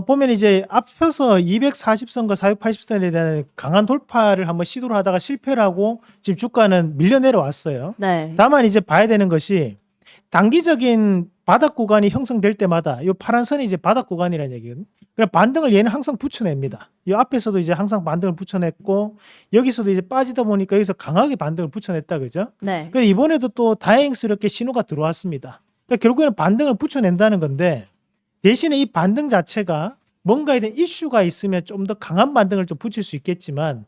보면 이제 앞서서 240선과 480선에 대한 강한 돌파를 한번 시도를 하다가 실패를 하고 지금 주가는 밀려 내려왔어요.
네.
다만 이제 봐야 되는 것이 단기적인 바닥 구간이 형성될 때마다 이 파란 선이 이제 바닥 구간이라는 얘기거든요. 그럼 반등을 얘는 항상 붙여냅니다. 이 앞에서도 이제 항상 반등을 붙여냈고 여기서도 이제 빠지다 보니까 여기서 강하게 반등을 붙여냈다 그죠?
네.
근데 이번에도 또 다행스럽게 신호가 들어왔습니다. 그러니까 결국에는 반등을 붙여낸다는 건데 대신에 이 반등 자체가 뭔가에 대한 이슈가 있으면 좀 더 강한 반등을 좀 붙일 수 있겠지만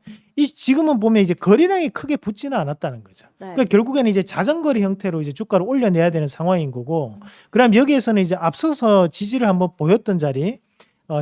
지금은 보면 이제 거래량이 크게 붙지는 않았다는 거죠.
네.
그러니까 결국에는 이제 자전거리 형태로 이제 주가를 올려내야 되는 상황인 거고 그럼 여기에서는 이제 앞서서 지지를 한번 보였던 자리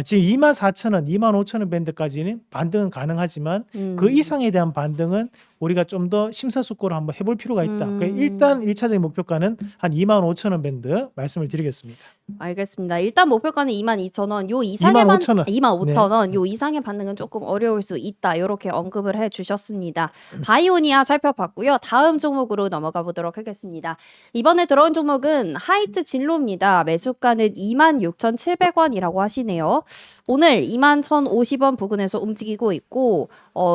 지금 24,000원, 25,000원 밴드까지는 반등은 가능하지만 그 이상에 대한 반등은 우리가 좀 더 심사숙고를 한번 해볼 필요가 있다. 그러니까 일단 1차적인 목표가는 한 25,000원 밴드 말씀을 드리겠습니다.
알겠습니다. 일단 목표가는 22,000원. 요 이상의
25,000원.
25,000원. 요 이상의 반등은 조금 어려울 수 있다. 이렇게 언급을 해 주셨습니다. 바이오니아 살펴봤고요. 다음 종목으로 넘어가 보도록 하겠습니다. 이번에 들어온 종목은 하이트 진로입니다. 매수가는 26,700원이라고 하시네요. 있고요. 오늘 21,050원 부근에서 움직이고 있고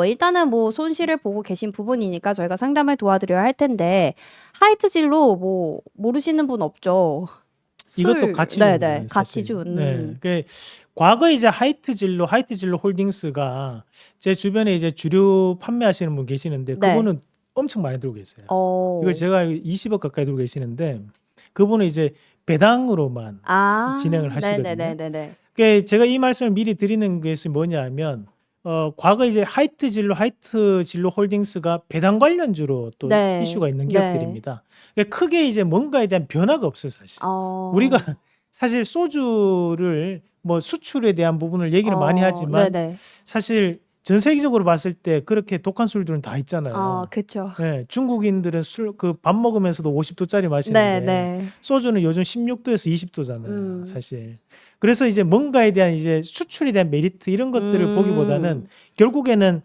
일단은 뭐 손실을 보고 계신 부분이니까 저희가 상담을 도와드려야 할 텐데 하이트 진로 뭐 모르시는 분 없죠?
이것도 가치주입니다.
네네, 가치주.
네, 그 과거에 이제 하이트 진로 홀딩스가 제 주변에 이제 주류 판매하시는 분 계시는데
네.
그분은 엄청 많이 들고 계세요. 이걸 제가 20억 가까이 들고 계시는데 그분은 이제 배당으로만 진행을 하시거든요.
네네네네.
그러니까 제가 이 말씀을 미리 드리는 것이 뭐냐면 과거 이제 하이트 진로 홀딩스가 배당 관련주로 또
네.
이슈가 있는
네.
기업들입니다. 그러니까 크게 이제 뭔가에 대한 변화가 없어요, 사실. 우리가 사실 소주를 뭐 수출에 대한 부분을 얘기를 많이 하지만
네네.
사실 전 세계적으로 봤을 때 그렇게 독한 술들은 다 있잖아요.
그쵸.
네, 중국인들은 그 밥 먹으면서도 50도짜리 마시는데
네네.
소주는 요즘 16도에서 20도잖아요, 사실. 그래서 이제 뭔가에 대한 이제 수출에 대한 메리트 이런 것들을 보기보다는 결국에는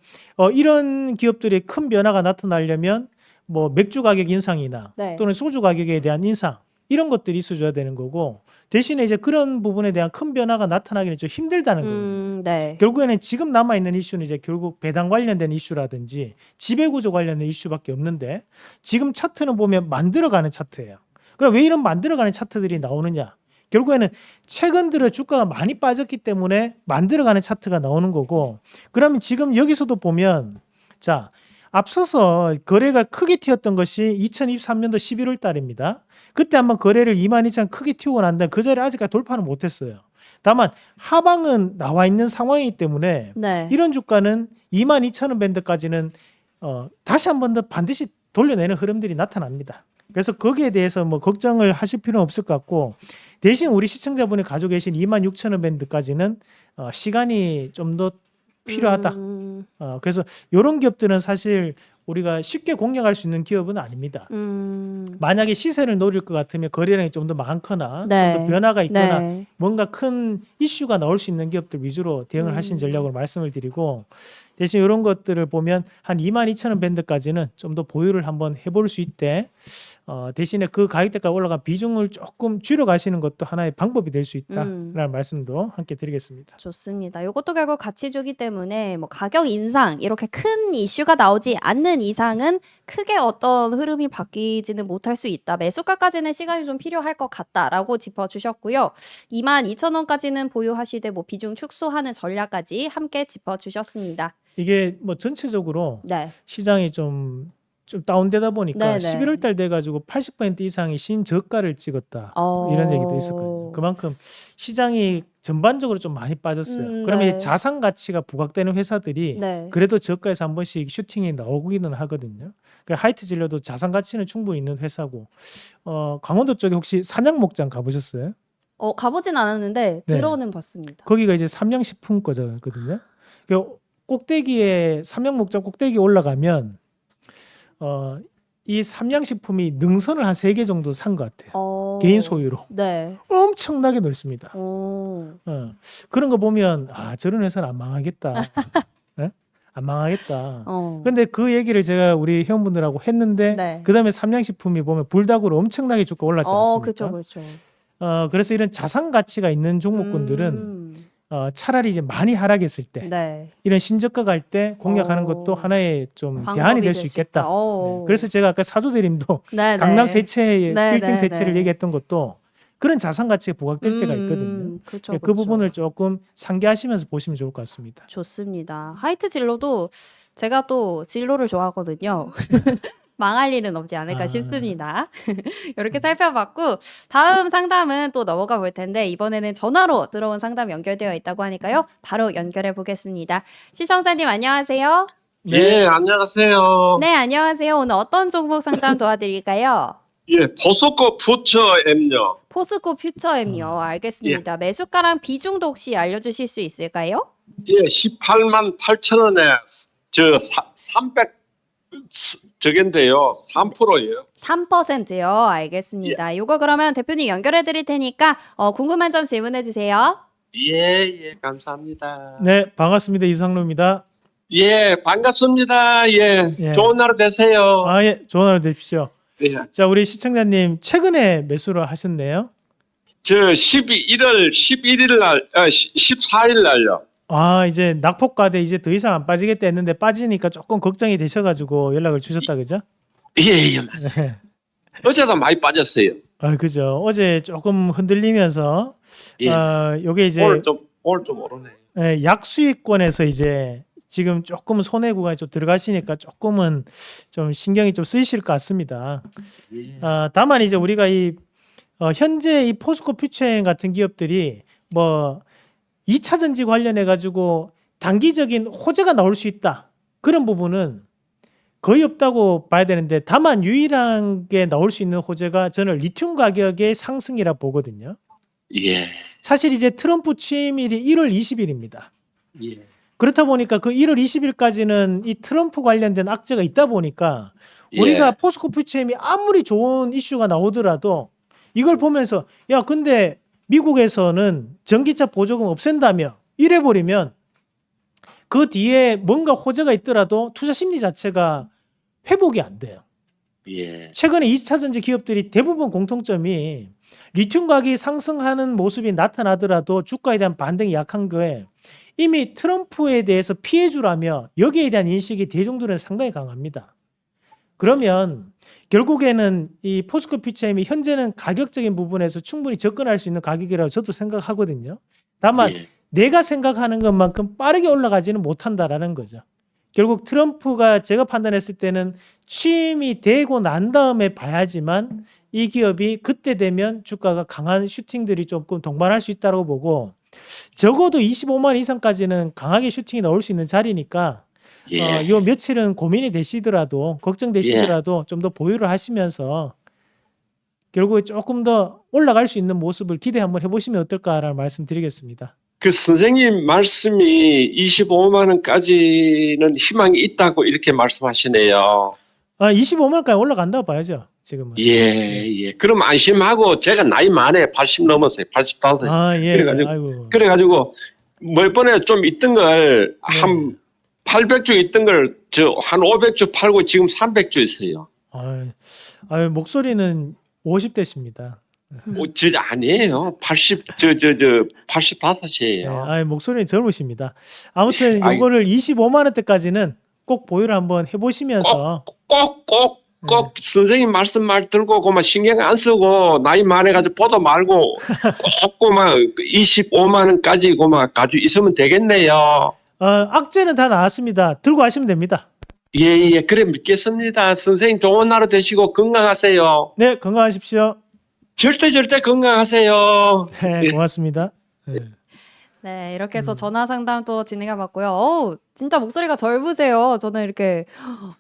이런 기업들의 큰 변화가 나타나려면 뭐 맥주 가격 인상이나
네.
또는 소주 가격에 대한 인상 이런 것들이 있어줘야 되는 거고 대신에 이제 그런 부분에 대한 큰 변화가 나타나기는 좀 힘들다는 거거든요.
네.
결국에는 지금 남아있는 이슈는 이제 결국 배당 관련된 이슈라든지 지배구조 관련된 이슈밖에 없는데 지금 차트는 보면 만들어가는 차트예요. 그럼 왜 이런 만들어가는 차트들이 나오느냐? 결국에는 최근 들어 주가가 많이 빠졌기 때문에 만들어가는 차트가 나오는 거고 그러면 지금 여기서도 보면 자 앞서서 거래가 크게 튀었던 것이 2023년도 11월 달입니다. 그때 한번 거래를 22,000 크게 튀고 난 다음에 그 자리를 아직까지 돌파는 못했어요. 다만 하방은 나와 있는 상황이기 때문에
네.
이런 주가는 22,000원 밴드까지는 다시 한 번 더 반드시 돌려내는 흐름들이 나타납니다. 그래서 거기에 대해서 뭐 걱정을 하실 필요는 없을 것 같고 대신 우리 시청자분이 가지고 계신 26,000원 밴드까지는 시간이 좀 더 필요하다. 그래서 이런 기업들은 사실 우리가 쉽게 공략할 수 있는 기업은 아닙니다. 만약에 시세를 노릴 것 같으면 거래량이 좀 더 많거나
네.
좀 더 변화가 있거나
네.
뭔가 큰 이슈가 나올 수 있는 기업들 위주로 대응을 하신 전략으로 말씀을 드리고 대신 이런 것들을 보면 한 22,000원 밴드까지는 좀 더 보유를 한번 해볼 수 있대. 대신에 그 가격대가 올라간 비중을 조금 줄여가시는 것도 하나의 방법이 될 수 있다라는 말씀도 함께 드리겠습니다.
좋습니다. 이것도 결국 가치주기 때문에 뭐 가격 인상 이렇게 큰 이슈가 나오지 않는 이상은 크게 어떤 흐름이 바뀌지는 못할 수 있다. 매수가까지는 시간이 좀 필요할 것 같다라고 짚어주셨고요. 22,000원까지는 보유하시되 뭐 비중 축소하는 전략까지 함께 짚어주셨습니다.
이게 뭐 전체적으로
네.
시장이 좀 다운되다 보니까
네네.
11월 달 돼가지고 80% 이상이 신저가를 찍었다 이런 얘기도 있었거든요. 그만큼 시장이 전반적으로 좀 많이 빠졌어요. 그러면
네.
이 자산 가치가 부각되는 회사들이
네.
그래도 저가에서 한 번씩 슈팅이 나오기는 하거든요. 그러니까 하이트 진료도 자산 가치는 충분히 있는 회사고 강원도 쪽에 혹시 산양목장 가보셨어요?
가보진 않았는데
네.
들어는 봤습니다.
거기가 이제 삼양식품 거거든요. 꼭대기에 삼양목장 꼭대기 올라가면 이 삼양식품이 능선을 한 3개 정도 산 것 같아요. 개인 소유로.
네.
엄청나게 넓습니다.
오.
그런 거 보면 저런 회사는 안 망하겠다. 예? 안 망하겠다. 근데 그 얘기를 제가 우리 회원분들하고 했는데
네.
그다음에 삼양식품이 보면 불닭으로 엄청나게 주가 올랐지 않습니까?
그렇죠, 그렇죠.
그래서 이런 자산 가치가 있는 종목군들은 차라리 이제 많이 하락했을 때
네.
이런 신저가 갈 때 공략하는 것도 하나의 좀 대안이 될 수 있겠다. 네. 그래서 제가 아까 사도대림도
네네.
강남 세채
네,
빌딩
네,
세채를
네.
얘기했던 것도 그런 자산 가치가 부각될 때가 있거든요.
그렇죠,
그 부분을 조금 상기하시면서 보시면 좋을 것 같습니다.
좋습니다. 하이트 진로도 제가 또 진로를 좋아하거든요. 망할 일은 없지 않을까 싶습니다. 이렇게 살펴봤고 다음 상담은 또 넘어가 볼 텐데 이번에는 전화로 들어온 상담 연결되어 있다고 하니까요. 바로 연결해 보겠습니다. 시청자님 안녕하세요.
네, 안녕하세요.
네, 안녕하세요. 오늘 어떤 종목 상담 도와드릴까요?
예, 보석고 부처엠요.
포스코 퓨처엠이요. 알겠습니다. 매수가랑 비중도 혹시 알려주실 수 있을까요?
예, 18만 8천 원에 300 저긴데요. 3%예요.
3%요. 알겠습니다. 이거 그러면 대표님 연결해 드릴 테니까 궁금한 점 질문해 주세요.
예, 감사합니다.
네, 반갑습니다. 이상로입니다.
예, 반갑습니다. 예,
예.
좋은 하루 되세요.
예, 좋은 하루 되십시오.
예.
자, 우리 시청자님 최근에 매수를 하셨네요.
저 1월 11일 날, 14일 날요.
아, 이제 낙폭과대 이제 더 이상 안 빠지겠다 했는데 빠지니까 조금 걱정이 되셔가지고 연락을 주셨다 그죠?
예, 맞아요. 어제도 많이 빠졌어요.
아, 그죠. 어제 조금 흔들리면서
예.
요게 이제
오늘 좀 오르네.
약수익권에서 이제 지금 조금 손해 구간에 좀 들어가시니까 조금은 좀 신경이 좀 쓰이실 것 같습니다.
예.
다만 이제 우리가 현재 이 포스코 퓨처행 같은 기업들이 뭐 2차 전지 관련해 가지고 단기적인 호재가 나올 수 있다. 그런 부분은 거의 없다고 봐야 되는데 다만 유일한 게 나올 수 있는 호재가 저는 리튬 가격의 상승이라 보거든요.
예.
사실 이제 트럼프 취임일이 1월 20일입니다.
예.
그렇다 보니까 그 1월 20일까지는 이 트럼프 관련된 악재가 있다 보니까
예.
우리가 포스코 퓨처엠이 아무리 좋은 이슈가 나오더라도 이걸 보면서 야 근데 미국에서는 전기차 보조금 없앤다며 이래 버리면 그 뒤에 뭔가 호재가 있더라도 투자 심리 자체가 회복이 안 돼요.
예.
최근에 2차 전지 기업들이 대부분 공통점이 리튬 가격이 상승하는 모습이 나타나더라도 주가에 대한 반등이 약한 거에 이미 트럼프에 대해서 피해주라며 여기에 대한 인식이 대중들은 상당히 강합니다. 그러면 결국에는 이 포스코 퓨처엠이 현재는 가격적인 부분에서 충분히 접근할 수 있는 가격이라고 저도 생각하거든요. 다만
예.
내가 생각하는 것만큼 빠르게 올라가지는 못한다라는 거죠. 결국 트럼프가 제가 판단했을 때는 취임이 되고 난 다음에 봐야지만 이 기업이 그때 되면 주가가 강한 슈팅들이 조금 동반할 수 있다고 보고 적어도 25만 이상까지는 강하게 슈팅이 나올 수 있는 자리니까
예.
요 며칠은 고민이 되시더라도 걱정되시더라도 좀 더 보유를 하시면서 결국에 조금 더 올라갈 수 있는 모습을 기대 한번 해보시면 어떨까라는 말씀 드리겠습니다.
그 선생님 말씀이 25만 원까지는 희망이 있다고 이렇게 말씀하시네요.
25만 원까지 올라간다고 봐야죠. 지금은.
예. 그럼 안심하고 제가 나이 많아요. 80 넘었어요. 85.
예.
그래가지고 그래가지고 몇 번에 좀 있던 걸 한 800주 있던 걸 저 한 500주 팔고 지금 300주 있어요.
목소리는 50대십니다.
저 아니에요. 85이에요.
목소리는 젊으십니다. 아무튼
아이.
요거를 25만 원대까지는 꼭 보유를 한번 해보시면서
꼭 선생님 말씀 말 들고 그만 신경 안 쓰고 나이 많아가지고 보도 말고 꼭 그만 25만 원까지 그만 가지고 있으면 되겠네요.
악재는 다 나왔습니다. 들고 가시면 됩니다.
예, 그래 믿겠습니다. 선생님 좋은 하루 되시고 건강하세요.
네, 건강하십시오.
절대 건강하세요.
네, 고맙습니다. 네.
네, 이렇게 해서 전화 상담 또 진행해 봤고요. 진짜 목소리가 젊으세요. 저는 이렇게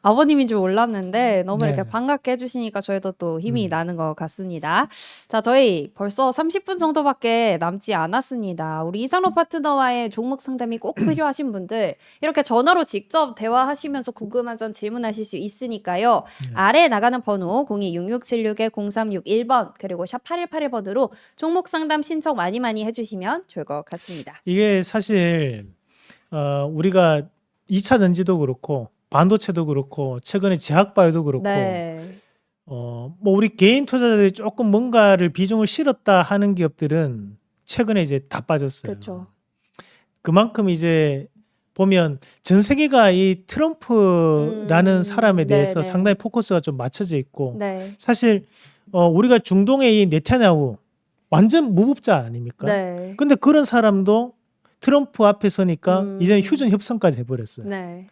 아버님인 줄 몰랐는데 너무
네.
이렇게 반갑게 해주시니까 저희도 또 힘이 나는 것 같습니다. 자, 저희 벌써 30분 정도밖에 남지 않았습니다. 우리 이상로 파트너와의 종목 상담이 꼭 필요하신 분들 이렇게 전화로 직접 대화하시면서 궁금한 점 질문하실 수 있으니까요. 아래에 나가는 번호 026676-0361번 그리고 샵 8181번으로 종목 상담 신청 많이 해주시면 좋을 것 같습니다.
이게 사실 우리가 2차 전지도 그렇고 반도체도 그렇고 최근에 제약바이오도 그렇고
네.
뭐 우리 개인 투자자들이 조금 뭔가를 비중을 실었다 하는 기업들은 최근에 이제 다 빠졌어요.
그렇죠.
그만큼 이제 보면 전 세계가 이 트럼프라는 사람에 대해서
네네.
상당히 포커스가 좀 맞춰져 있고
네.
사실 우리가 중동의 이 네타냐후 완전 무법자 아닙니까?
네.
근데 그런 사람도 트럼프 앞에 서니까 이제는
음.
휴전 협상까지 해버렸어요.
네.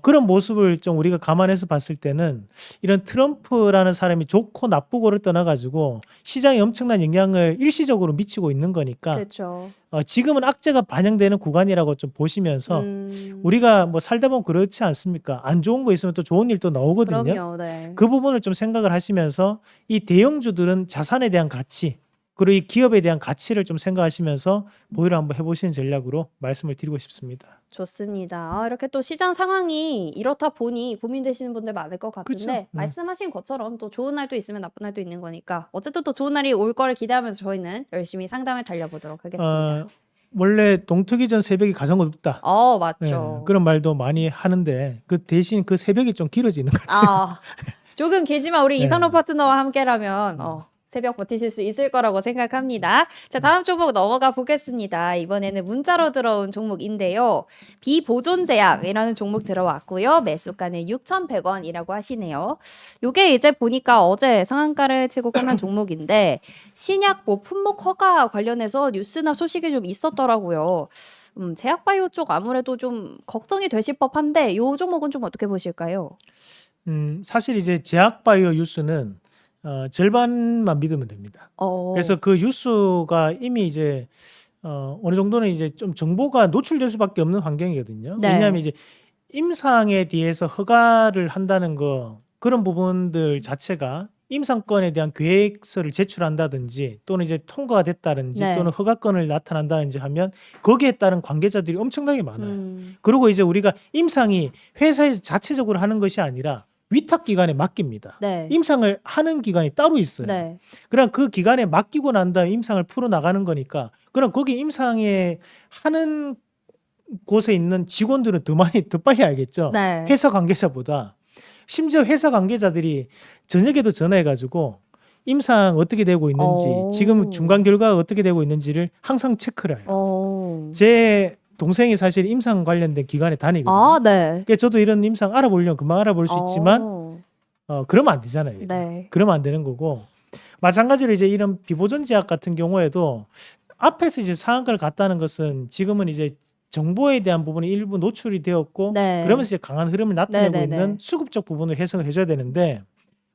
그런 모습을 좀 우리가 감안해서 봤을 때는 이런 트럼프라는 사람이 좋고 나쁘고를 떠나가지고 시장에 엄청난 영향을 일시적으로 미치고 있는 거니까
그렇죠.
지금은 악재가 반영되는 구간이라고 좀 보시면서 우리가 뭐 살다 보면 그렇지 않습니까? 안 좋은 거 있으면 또 좋은 일도 나오거든요.
그럼요. 네.
그 부분을 좀 생각을 하시면서 이 대형주들은 자산에 대한 가치 그리고 이 기업에 대한 가치를 좀 생각하시면서 보유를 한번 해보시는 전략으로 말씀을 드리고 싶습니다.
좋습니다. 이렇게 또 시장 상황이 이렇다 보니 고민되시는 분들 많을 것 같은데
그렇죠.
말씀하신 것처럼 또 좋은 날도 있으면 나쁜 날도 있는 거니까 어쨌든 또 좋은 날이 올 거를 기대하면서 저희는 열심히 상담을 달려보도록 하겠습니다.
원래 동트기 전 새벽이 가장 어둡다.
맞죠.
그런 말도 많이 하는데 그 대신 그 새벽이 좀 길어지는 것 같아요.
조금 길지만 우리
네.
이상로 파트너와 함께라면 새벽 버티실 수 있을 거라고 생각합니다. 자, 다음 종목 넘어가 보겠습니다. 이번에는 문자로 들어온 종목인데요. 비보존제약이라는 종목 들어왔고요. 매수가는 6,100원이라고 하시네요. 요게 이제 보니까 어제 상한가를 치고 끝난 종목인데 신약 뭐 품목 허가 관련해서 뉴스나 소식이 좀 있었더라고요. 제약바이오 쪽 아무래도 좀 걱정이 되실 법한데 요 종목은 좀 어떻게 보실까요?
사실 이제 제약바이오 뉴스는 절반만 믿으면 됩니다. 그래서 그 뉴스가 이미 이제 어느 정도는 이제 좀 정보가 노출될 수밖에 없는 환경이거든요.
네.
왜냐하면 이제 임상에 대해서 허가를 한다는 거 그런 부분들 자체가 임상권에 대한 계획서를 제출한다든지 또는 이제 통과가 됐다든지
네.
또는 허가권을 나타난다든지 하면 거기에 따른 관계자들이 엄청나게 많아요. 그리고 이제 우리가 임상이 회사에서 자체적으로 하는 것이 아니라 위탁 기관에 맡깁니다.
네.
임상을 하는 기관이 따로 있어요.
네.
그럼 그 기관에 맡기고 난 다음에 임상을 풀어 나가는 거니까 그럼 거기 임상에 하는 곳에 있는 직원들은 더 빨리 알겠죠.
네.
회사 관계자보다. 심지어 회사 관계자들이 저녁에도 전화해가지고 임상 어떻게 되고 있는지 지금 중간 결과가 어떻게 되고 있는지를 항상 체크를 해요. 제 동생이 사실 임상 관련된 기관에 다니거든요.
아, 네.
그러니까 저도 이런 임상 알아보려면 금방 알아볼 수 있지만 그러면 안 되잖아요. 그죠?
네.
그러면 안 되는 거고 마찬가지로 이제 이런 비보존 제약 같은 경우에도 앞에서 이제 상한가를 갔다는 것은 지금은 이제 정보에 대한 부분이 일부 노출이 되었고
네.
그러면서 이제 강한 흐름을 나타내고
네네네.
있는 수급적 부분을 해석을 해줘야 되는데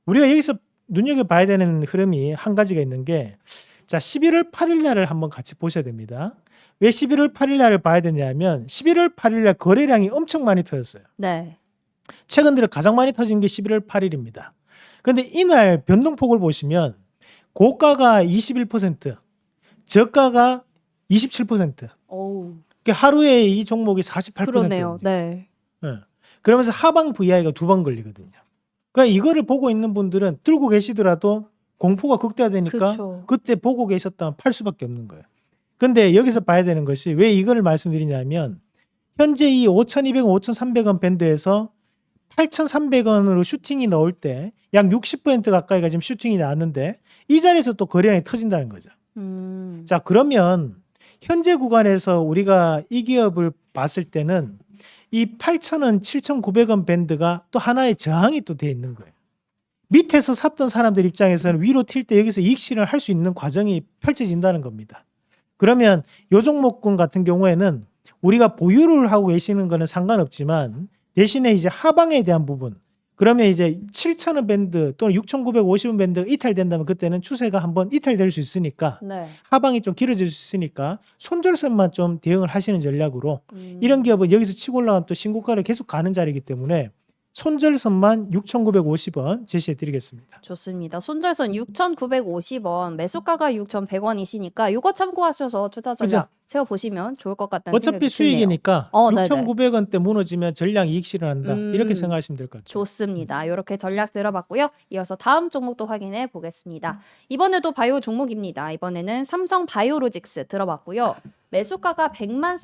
우리가 여기서 눈여겨봐야 되는 흐름이 한 가지가 있는 게 자 11월 8일 날을 한번 같이 보셔야 됩니다. 왜 11월 8일 날을 봐야 되냐면 11월 8일 날 거래량이 엄청 많이 터졌어요.
네.
최근 들어 가장 많이 터진 게 11월 8일입니다. 그런데 이날 변동폭을 보시면 고가가 21%, 저가가 27%.
오.
하루에 이 종목이 48%.
그러네요. 네.
그러면서 하방 VI가 2번 걸리거든요. 그러니까 이거를 보고 있는 분들은 들고 계시더라도 공포가 극대화되니까
그쵸.
그때 보고 계셨다면 팔 수밖에 없는 거예요. 근데 여기서 봐야 되는 것이 왜 이거를 말씀드리냐면 현재 이 5,200원, 5,300원 밴드에서 8,300원으로 슈팅이 나올 때 약 60% 가까이가 지금 슈팅이 나왔는데 이 자리에서 또 거래량이 터진다는 거죠. 자, 그러면 현재 구간에서 우리가 이 기업을 봤을 때는 이 8,000원, 7,900원 밴드가 또 하나의 저항이 또 돼 있는 거예요. 밑에서 샀던 사람들 입장에서는 위로 튈 때 여기서 이익 실현을 할 수 있는 과정이 펼쳐진다는 겁니다. 그러면 요 종목군 같은 경우에는 우리가 보유를 하고 계시는 거는 상관없지만 대신에 이제 하방에 대한 부분 그러면 이제 7,000원 밴드 또는 6,950원 밴드가 이탈된다면 그때는 추세가 한번 이탈될 수 있으니까
네.
하방이 좀 길어질 수 있으니까 손절선만 좀 대응을 하시는 전략으로 이런 기업은 여기서 치고 올라간 또 신고가를 계속 가는 자리이기 때문에 손절선만 6,950원 제시해 드리겠습니다.
좋습니다. 손절선 6,950원, 매수가가 6,100원이시니까 이거 참고하셔서 투자 전략 세워보시면 좋을 것 같다는
어차피
생각이 드네요.
수익이니까
네네.
6,900원대 무너지면 전량 이익 실현한다. 이렇게 생각하시면 될 것 같아요.
좋습니다. 이렇게 전략 들어봤고요. 이어서 다음 종목도 확인해 보겠습니다. 이번에도 바이오 종목입니다. 이번에는 삼성 바이오로직스 들어봤고요. 매수가가 103만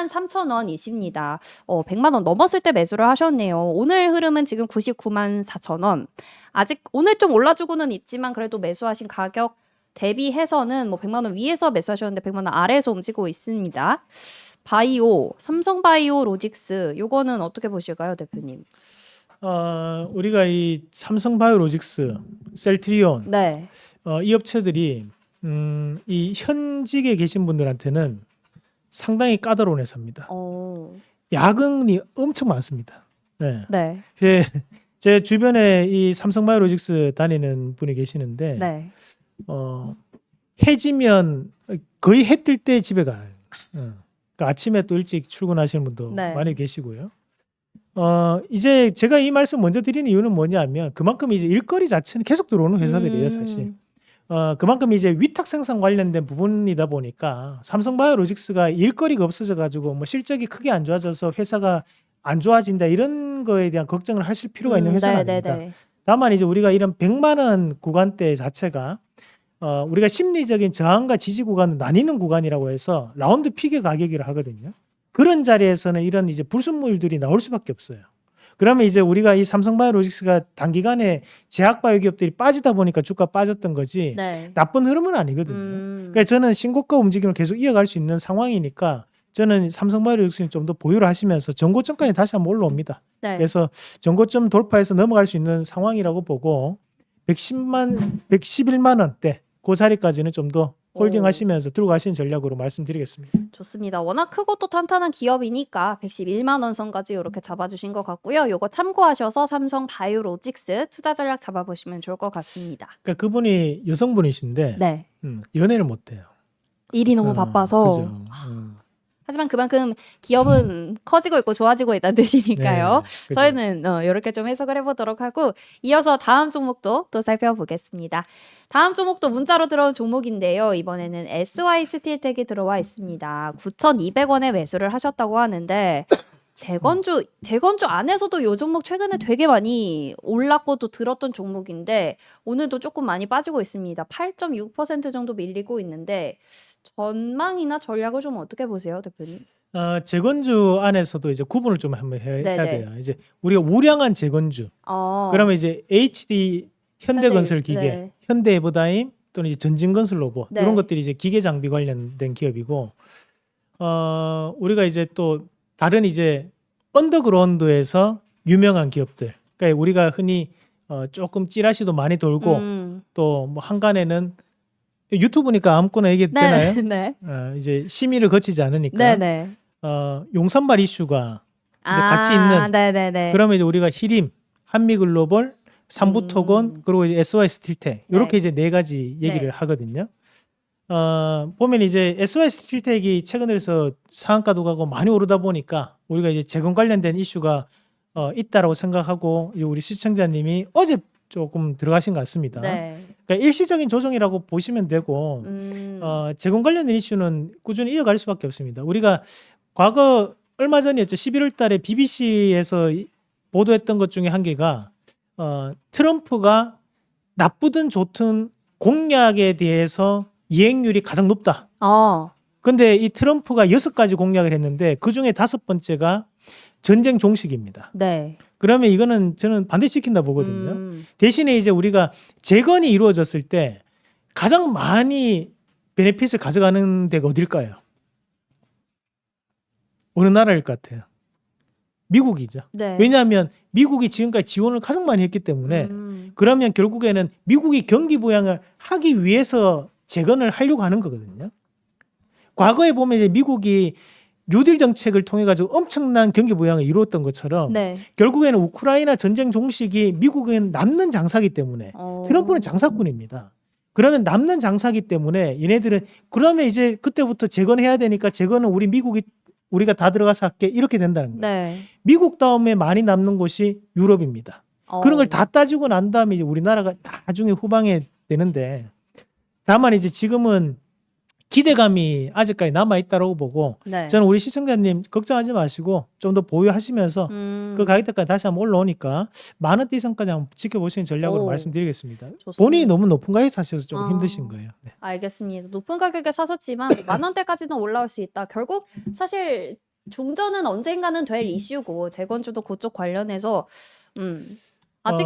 3천 원이십니다. 100만 원 넘었을 때 매수를 하셨네요. 오늘 흐름은 지금 99만 4천 원. 아직 오늘 좀 올라주고는 있지만 그래도 매수하신 가격 대비해서는 뭐 100만 원 위에서 매수하셨는데 100만 원 아래에서 움직이고 있습니다. 바이오, 삼성 바이오로직스 요거는 어떻게 보실까요, 대표님?
우리가 이 삼성 바이오로직스, 셀트리온
네.
이 업체들이 이 현직에 계신 분들한테는 상당히 까다로운 회사입니다. 야근이 엄청 많습니다. 네.
네.
제 주변에 이 삼성바이오로직스 다니는 분이 계시는데
네.
해지면 거의 해 뜰 때 집에 가요. 그러니까 아침에 또 일찍 출근하시는 분도
네.
많이 계시고요. 이제 제가 이 말씀 먼저 드리는 이유는 뭐냐면 그만큼 이제 일거리 자체는 계속 들어오는 회사들이에요, 사실. 그만큼 이제 위탁 생산 관련된 부분이다 보니까 삼성바이오로직스가 일거리가 없어져 가지고 뭐 실적이 크게 안 좋아져서 회사가 안 좋아진다 이런 거에 대한 걱정을 하실 필요가 있는 회사는 아닙니다. 다만 이제 우리가 이런 100만 원 구간대 자체가 우리가 심리적인 저항과 지지 구간을 나뉘는 구간이라고 해서 라운드 픽의 가격이라 하거든요. 그런 자리에서는 이런 이제 불순물들이 나올 수밖에 없어요. 그러면 이제 우리가 이 삼성바이오로직스가 단기간에 제약바이오 기업들이 빠지다 보니까 주가 빠졌던 거지
네.
나쁜 흐름은 아니거든요. 그러니까 저는 신고가 움직임을 계속 이어갈 수 있는 상황이니까 저는 삼성바이오로직스는 좀 더 보유를 하시면서 전고점까지 다시 한번 올라옵니다.
네.
그래서 전고점 돌파해서 넘어갈 수 있는 상황이라고 보고 111만 원대 그 자리까지는 좀 더 홀딩하시면서 들고 가시는 전략으로 말씀드리겠습니다.
좋습니다. 워낙 크고 또 탄탄한 기업이니까 111만 원 선까지 이렇게 잡아주신 것 같고요. 요거 참고하셔서 삼성바이오로직스 투자 전략 잡아보시면 좋을 것 같습니다.
그러니까 그분이 여성분이신데
네.
연애를 못 해요.
일이 너무 바빠서.
그죠.
하지만 그만큼 기업은 커지고 있고 좋아지고 있다는 뜻이니까요.
네, 그죠.
저희는 이렇게 좀 해석을 해보도록 하고 이어서 다음 종목도 또 살펴보겠습니다. 다음 종목도 문자로 들어온 종목인데요. 이번에는 SY 스틸텍이 들어와 있습니다. 9,200원에 매수를 하셨다고 하는데 재건주 안에서도 이 종목 최근에 되게 많이 올랐고 또 들었던 종목인데 오늘도 조금 많이 빠지고 있습니다. 8.6% 정도 밀리고 있는데 전망이나 전략을 좀 어떻게 보세요, 대표님?
재건주 안에서도 이제 구분을 좀 한번 해야
네네.
돼요. 이제 우리가 우량한 재건주. 그러면 이제 HD 현대건설기계,
네.
현대에버다임 또는 이제 전진건설로봇
네.
이런 것들이 이제 기계 장비 관련된 기업이고, 우리가 이제 또 다른 이제 언더그라운드에서 유명한 기업들. 그러니까 우리가 흔히 조금 찌라시도 많이 돌고 또 뭐 한간에는 유튜브니까 아무거나 얘기해도 되나요?
네.
이제 심의를 거치지 않으니까.
네네.
용산발 이슈가 이제 같이 있는.
네네네.
그러면 이제 우리가 히림, 한미글로벌, 삼부토건 그리고 이제 SY 스틸텍 이렇게
네.
이제 네 가지 얘기를
네.
하거든요. 보면 이제 SY 스틸텍이 최근 들어서 상한가도 가고 많이 오르다 보니까 우리가 이제 재건 관련된 이슈가 있다라고 생각하고 이제 우리 시청자님이 어제 조금 들어가신 것 같습니다.
네.
그러니까 일시적인 조정이라고 보시면 되고 재건 관련된 이슈는 꾸준히 이어갈 수밖에 없습니다. 우리가 과거 얼마 전이었죠. 11월 달에 BBC에서 보도했던 것 중에 한 개가 트럼프가 나쁘든 좋든 공약에 대해서 이행률이 가장 높다. 근데 이 트럼프가 6가지 공약을 했는데 그중에 5번째가 전쟁 종식입니다.
네.
그러면 이거는 저는 반드시 지킨다 보거든요. 대신에 이제 우리가 재건이 이루어졌을 때 가장 많이 베네핏을 가져가는 데가 어딜까요? 어느 나라일 것 같아요? 미국이죠.
네.
왜냐하면 미국이 지금까지 지원을 가장 많이 했기 때문에 그러면 결국에는 미국이 경기 부양을 하기 위해서 재건을 하려고 하는 거거든요. 과거에 보면 이제 미국이 뉴딜 정책을 통해 가지고 엄청난 경기 부양을 이루었던 것처럼
네.
결국에는 우크라이나 전쟁 종식이 미국은 남는 장사기 때문에 트럼프는 장사꾼입니다. 그러면 남는 장사기 때문에 얘네들은 그러면 이제 그때부터 재건해야 되니까 재건은 우리가 다 들어가서 할게 이렇게 된다는 거예요.
네.
미국 다음에 많이 남는 곳이 유럽입니다. 그런 걸 다 따지고 난 다음에 이제 우리나라가 나중에 후방에 되는데 다만 이제 지금은 기대감이 아직까지 남아 있다고 보고
네.
저는 우리 시청자님 걱정하지 마시고 좀 더 보유하시면서 그 가격대까지 다시 한번 올라오니까 10,000원대 이상까지 한번 지켜보시는 전략으로 말씀드리겠습니다.
좋습니다.
본인이 너무 높은 가격에 사셔서 좀 힘드신 거예요. 네.
알겠습니다. 높은 가격에 사셨지만 10,000원대까지는 올라올 수 있다. 결국 사실 종전은 언젠가는 될 이슈고 재건주도 그쪽 관련해서 아직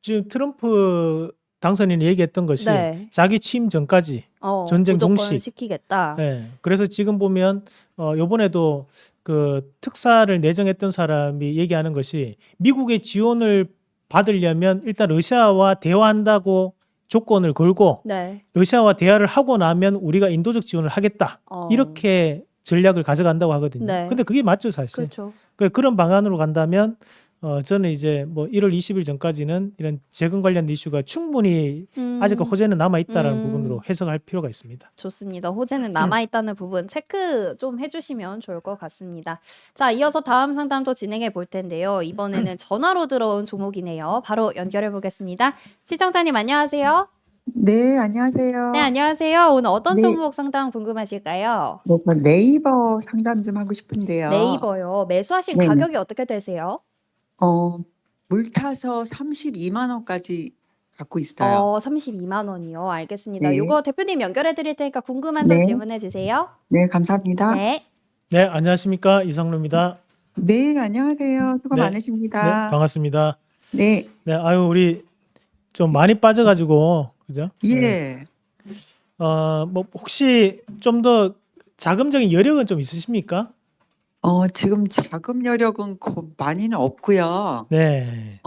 지금 트럼프 당선인이 얘기했던 것이
네.
자기 취임 전까지 전쟁
무조건
종식.
시키겠다.
네. 그래서 지금 보면 이번에도 그 특사를 내정했던 사람이 얘기하는 것이 미국의 지원을 받으려면 일단 러시아와 대화한다고 조건을 걸고
네.
러시아와 대화를 하고 나면 우리가 인도적 지원을 하겠다. 이렇게 전략을 가져간다고 하거든요.
네.
근데 그게 맞죠, 사실.
그렇죠.
그런 방안으로 간다면 저는 이제 뭐 1월 20일 전까지는 이런 재건 관련 이슈가 충분히 아직 호재는 남아 있다라는 부분으로 해석할 필요가 있습니다.
좋습니다. 호재는 남아있다는 부분 체크 좀 해주시면 좋을 것 같습니다. 자, 이어서 다음 상담도 진행해 볼 텐데요. 이번에는 전화로 들어온 종목이네요. 바로 연결해 보겠습니다. 시청자님 안녕하세요.
네, 안녕하세요.
네, 안녕하세요. 오늘 어떤
네.
종목 상담 궁금하실까요?
네이버 상담 좀 하고 싶은데요.
네이버요. 매수하신
네.
가격이 어떻게 되세요?
물 타서 32만 원까지 갖고 있어요.
32만 원이요. 알겠습니다.
네.
요거 대표님 연결해 드릴 테니까 궁금한 점
네.
질문해 주세요.
네, 감사합니다.
네.
네, 안녕하십니까. 이상로입니다.
네, 안녕하세요. 수고
네. 네,
많으십니다.
반갑습니다.
네,
네, 아유, 우리 좀 많이 빠져가지고, 그죠? 네.
예.
뭐, 혹시 좀 더 자금적인 여력은 좀 있으십니까?
지금 자금 여력은 많이는 없고요.
네.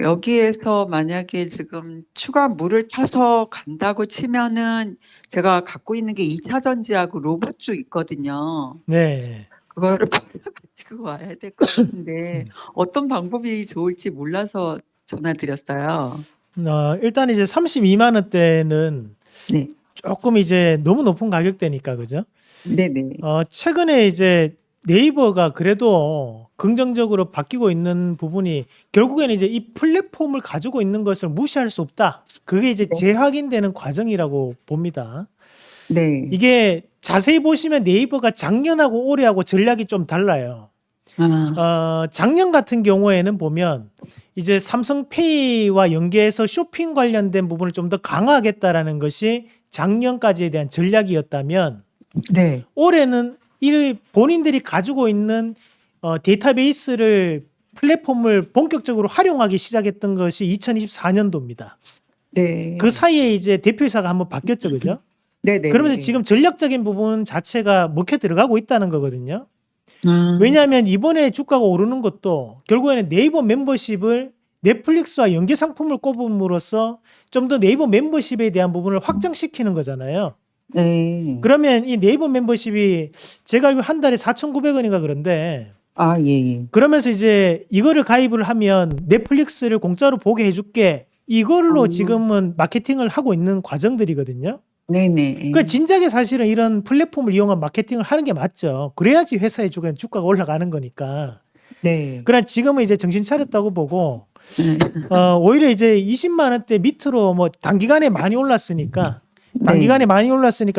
여기에서 만약에 지금 추가 물을 타서 간다고 치면은 제가 갖고 있는 게 2차 전지하고 로봇주 있거든요.
네.
그거를 가지고 와야 될 것 같은데 어떤 방법이 좋을지 몰라서 전화드렸어요.
일단 이제 32만 원대는
네,
조금 이제 너무 높은 가격대니까, 그죠?
네네.
최근에 이제 네이버가 그래도 긍정적으로 바뀌고 있는 부분이 결국에는 이제 이 플랫폼을 가지고 있는 것을 무시할 수 없다. 그게 이제
네.
재확인되는 과정이라고 봅니다.
네.
이게 자세히 보시면 네이버가 작년하고 올해하고 전략이 좀 달라요. 작년 같은 경우에는 보면 이제 삼성페이와 연계해서 쇼핑 관련된 부분을 좀 더 강화하겠다라는 것이 작년까지에 대한 전략이었다면
네.
올해는 이 본인들이 가지고 있는 데이터베이스를 플랫폼을 본격적으로 활용하기 시작했던 것이 2024년도입니다.
네.
그 사이에 이제 대표이사가 한번 바뀌었죠, 그죠?
네네.
그러면서 지금 전략적인 부분 자체가 먹혀 들어가고 있다는 거거든요.
음.
왜냐하면 이번에 주가가 오르는 것도 결국에는 네이버 멤버십을 넷플릭스와 연계 상품을 꼽음으로써 좀 더 네이버 멤버십에 대한 부분을 확장시키는 거잖아요.
네.
그러면 이 네이버 멤버십이 제가 알기로 한 달에 4,900원인가 그런데
예.
그러면서 이제 이거를 가입을 하면 넷플릭스를 공짜로 보게 해줄게. 이걸로 지금은 마케팅을 하고 있는 과정들이거든요.
네네.
그러니까 진작에 사실은 이런 플랫폼을 이용한 마케팅을 하는 게 맞죠. 그래야지 회사의 주가가 올라가는 거니까.
네.
그러나 지금은 이제 정신 차렸다고 보고
네.
오히려 이제 20만 원대 밑으로 뭐 단기간에 많이 올랐으니까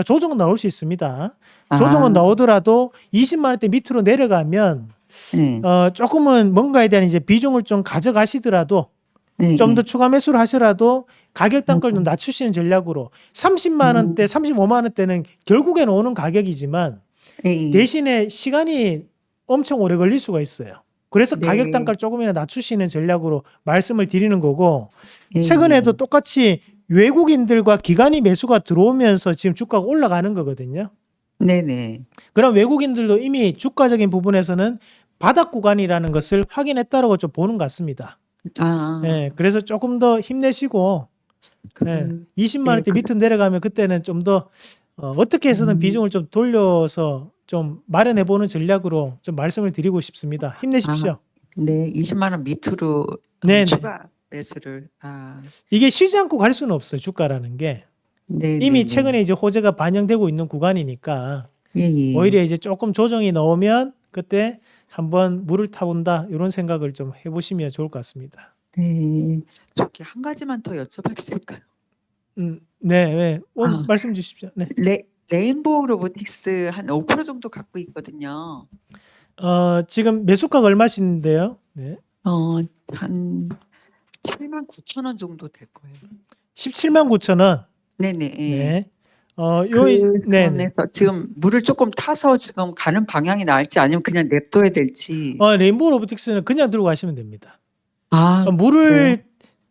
조정은 나올 수 있습니다. 조정은 나오더라도 20만 원대 밑으로 내려가면
네.
조금은 뭔가에 대한 이제 비중을 좀 가져가시더라도
네.
좀 더 추가 매수를 하시라도 가격 단가를 좀 낮추시는 전략으로 30만 원대, 35만 원대는 결국에는 오는 가격이지만
네.
대신에 시간이 엄청 오래 걸릴 수가 있어요. 그래서
네.
가격 단가를 조금이나 낮추시는 전략으로 말씀을 드리는 거고
네.
최근에도 똑같이 외국인들과 기관이 매수가 들어오면서 지금 주가가 올라가는 거거든요.
네네.
그럼 외국인들도 이미 주가적인 부분에서는 바닥 구간이라는 것을 확인했다라고 좀 보는 것 같습니다. 예, 그래서 조금 더 힘내시고 20만 원대 밑으로 내려가면 그때는 좀 더 어떻게 해서든 비중을 좀 돌려서 좀 마련해 보는 전략으로 좀 말씀을 드리고 싶습니다. 힘내십시오.
네, 20만 원 밑으로
네,
추가 매수를.
이게 쉬지 않고 갈 수는 없어요. 주가라는 게
네.
이미 최근에 이제 호재가 반영되고 있는 구간이니까
예.
오히려 이제 조금 조정이 나오면 그때 한번 물을 타본다 이런 생각을 좀 해보시면 좋을 것 같습니다.
네. 저기 한 가지만 더 여쭤봐도 될까요?
네. 말씀 주십시오. 네.
레인보우 로보틱스 한 5% 정도 갖고 있거든요.
지금 매수가가 얼마신데요? 네.
한 7만 9천 원 정도 될 거예요.
17만 9천 원.
네네.
네.
그래서 지금 물을 조금 타서 지금 가는 방향이 나을지 아니면 그냥 냅둬야 될지.
레인보우 로보틱스는 그냥 들고 가시면 됩니다.
네.
물을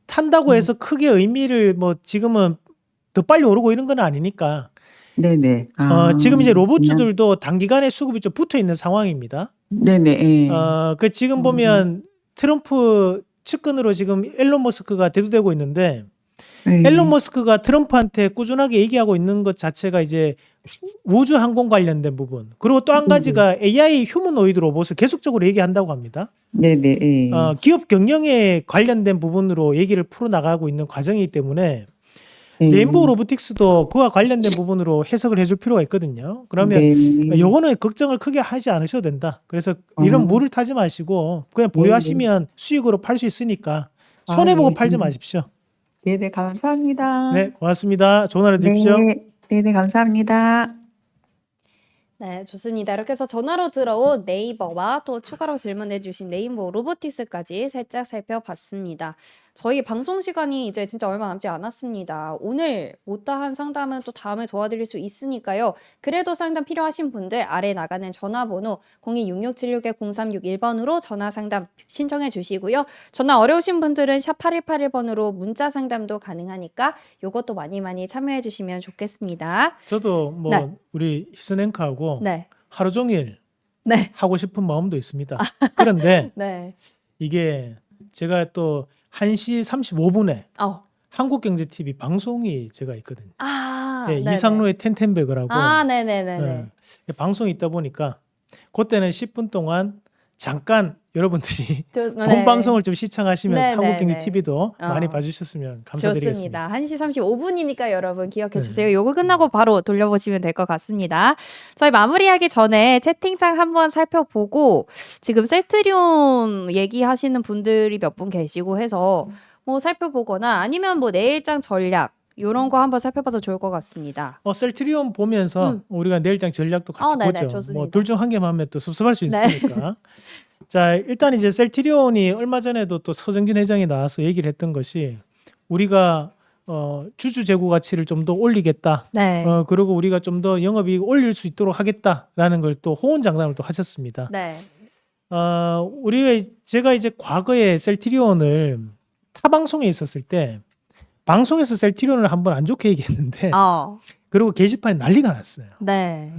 탄다고 해서 크게 의미를 뭐 지금은 더 빨리 오르고 이런 건 아니니까.
네네.
지금 이제 로봇주들도 단기간에 수급이 좀 붙어 있는 상황입니다.
네네.
그 지금 보면 트럼프 측근으로 지금 일론 머스크가 대두되고 있는데 일론 머스크가 트럼프한테 꾸준하게 얘기하고 있는 것 자체가 이제 우주 항공 관련된 부분. 그리고 또 한 가지가 AI 휴머노이드 로봇을 계속적으로 얘기한다고 합니다.
네네.
기업 경영에 관련된 부분으로 얘기를 풀어나가고 있는 과정이기 때문에 레인보우 로보틱스도 그와 관련된 부분으로 해석을 해줄 필요가 있거든요. 그러면 요거는 걱정을 크게 하지 않으셔도 된다. 그래서 이런 물을 타지 마시고 그냥 보유하시면 수익으로 팔 수 있으니까 손해보고 팔지 마십시오.
네네, 감사합니다.
네, 고맙습니다. 좋은 하루 되십시오.
네네, 감사합니다.
네, 좋습니다. 이렇게 해서 전화로 들어온 네이버와 또 추가로 질문해 주신 레인보우 로보틱스까지 살짝 살펴봤습니다. 저희 방송 시간이 이제 진짜 얼마 남지 않았습니다. 오늘 못다한 상담은 또 다음에 도와드릴 수 있으니까요. 그래도 상담 필요하신 분들 아래 나가는 전화번호 026676-0361번으로 전화 상담 신청해 주시고요. 전화 어려우신 분들은 샵 8181번으로 문자 상담도 가능하니까 이것도 많이 많이 참여해 주시면 좋겠습니다.
저도 뭐
네.
우리 희선앵커하고
네.
하루 종일
네.
하고 싶은 마음도 있습니다. 그런데
네.
이게 제가 또 1시 35분에 한국경제TV 방송이 제가 있거든요. 네,
네네.
이상로의 텐텐베거라고
네네네네.
방송이 있다 보니까 그때는 10분 동안 잠깐 여러분들이
네.
본 방송을 좀 시청하시면서
네네네.
한국경제TV도 많이
어.
봐주셨으면 감사드리겠습니다.
좋습니다. 1시 35분이니까 여러분 기억해 주세요. 요거 끝나고 바로 돌려보시면 될 것 같습니다. 저희 마무리하기 전에 채팅창 한번 살펴보고 지금 셀트리온 얘기하시는 분들이 몇 분 계시고 해서 뭐 살펴보거나 아니면 뭐 내일장 전략 이런 거 한번 살펴봐도 좋을 것 같습니다.
셀트리온 보면서 우리가 내일장 전략도 같이
네네,
보죠.
좋습니다.
뭐 둘 중 한 개만 하면 또 섭섭할 수
네.
있으니까. 자, 일단 이제 셀트리온이 얼마 전에도 또 서정진 회장이 나와서 얘기를 했던 것이 우리가 주주 재고 가치를 좀 더 올리겠다.
네.
그리고 우리가 좀 더 영업이익 올릴 수 있도록 하겠다라는 걸 또 호언장담을 또 하셨습니다.
네.
제가 이제 과거에 셀트리온을 타 방송에 있었을 때 방송에서 셀트리온을 한번 안 좋게 얘기했는데 그리고 게시판에 난리가 났어요.
네.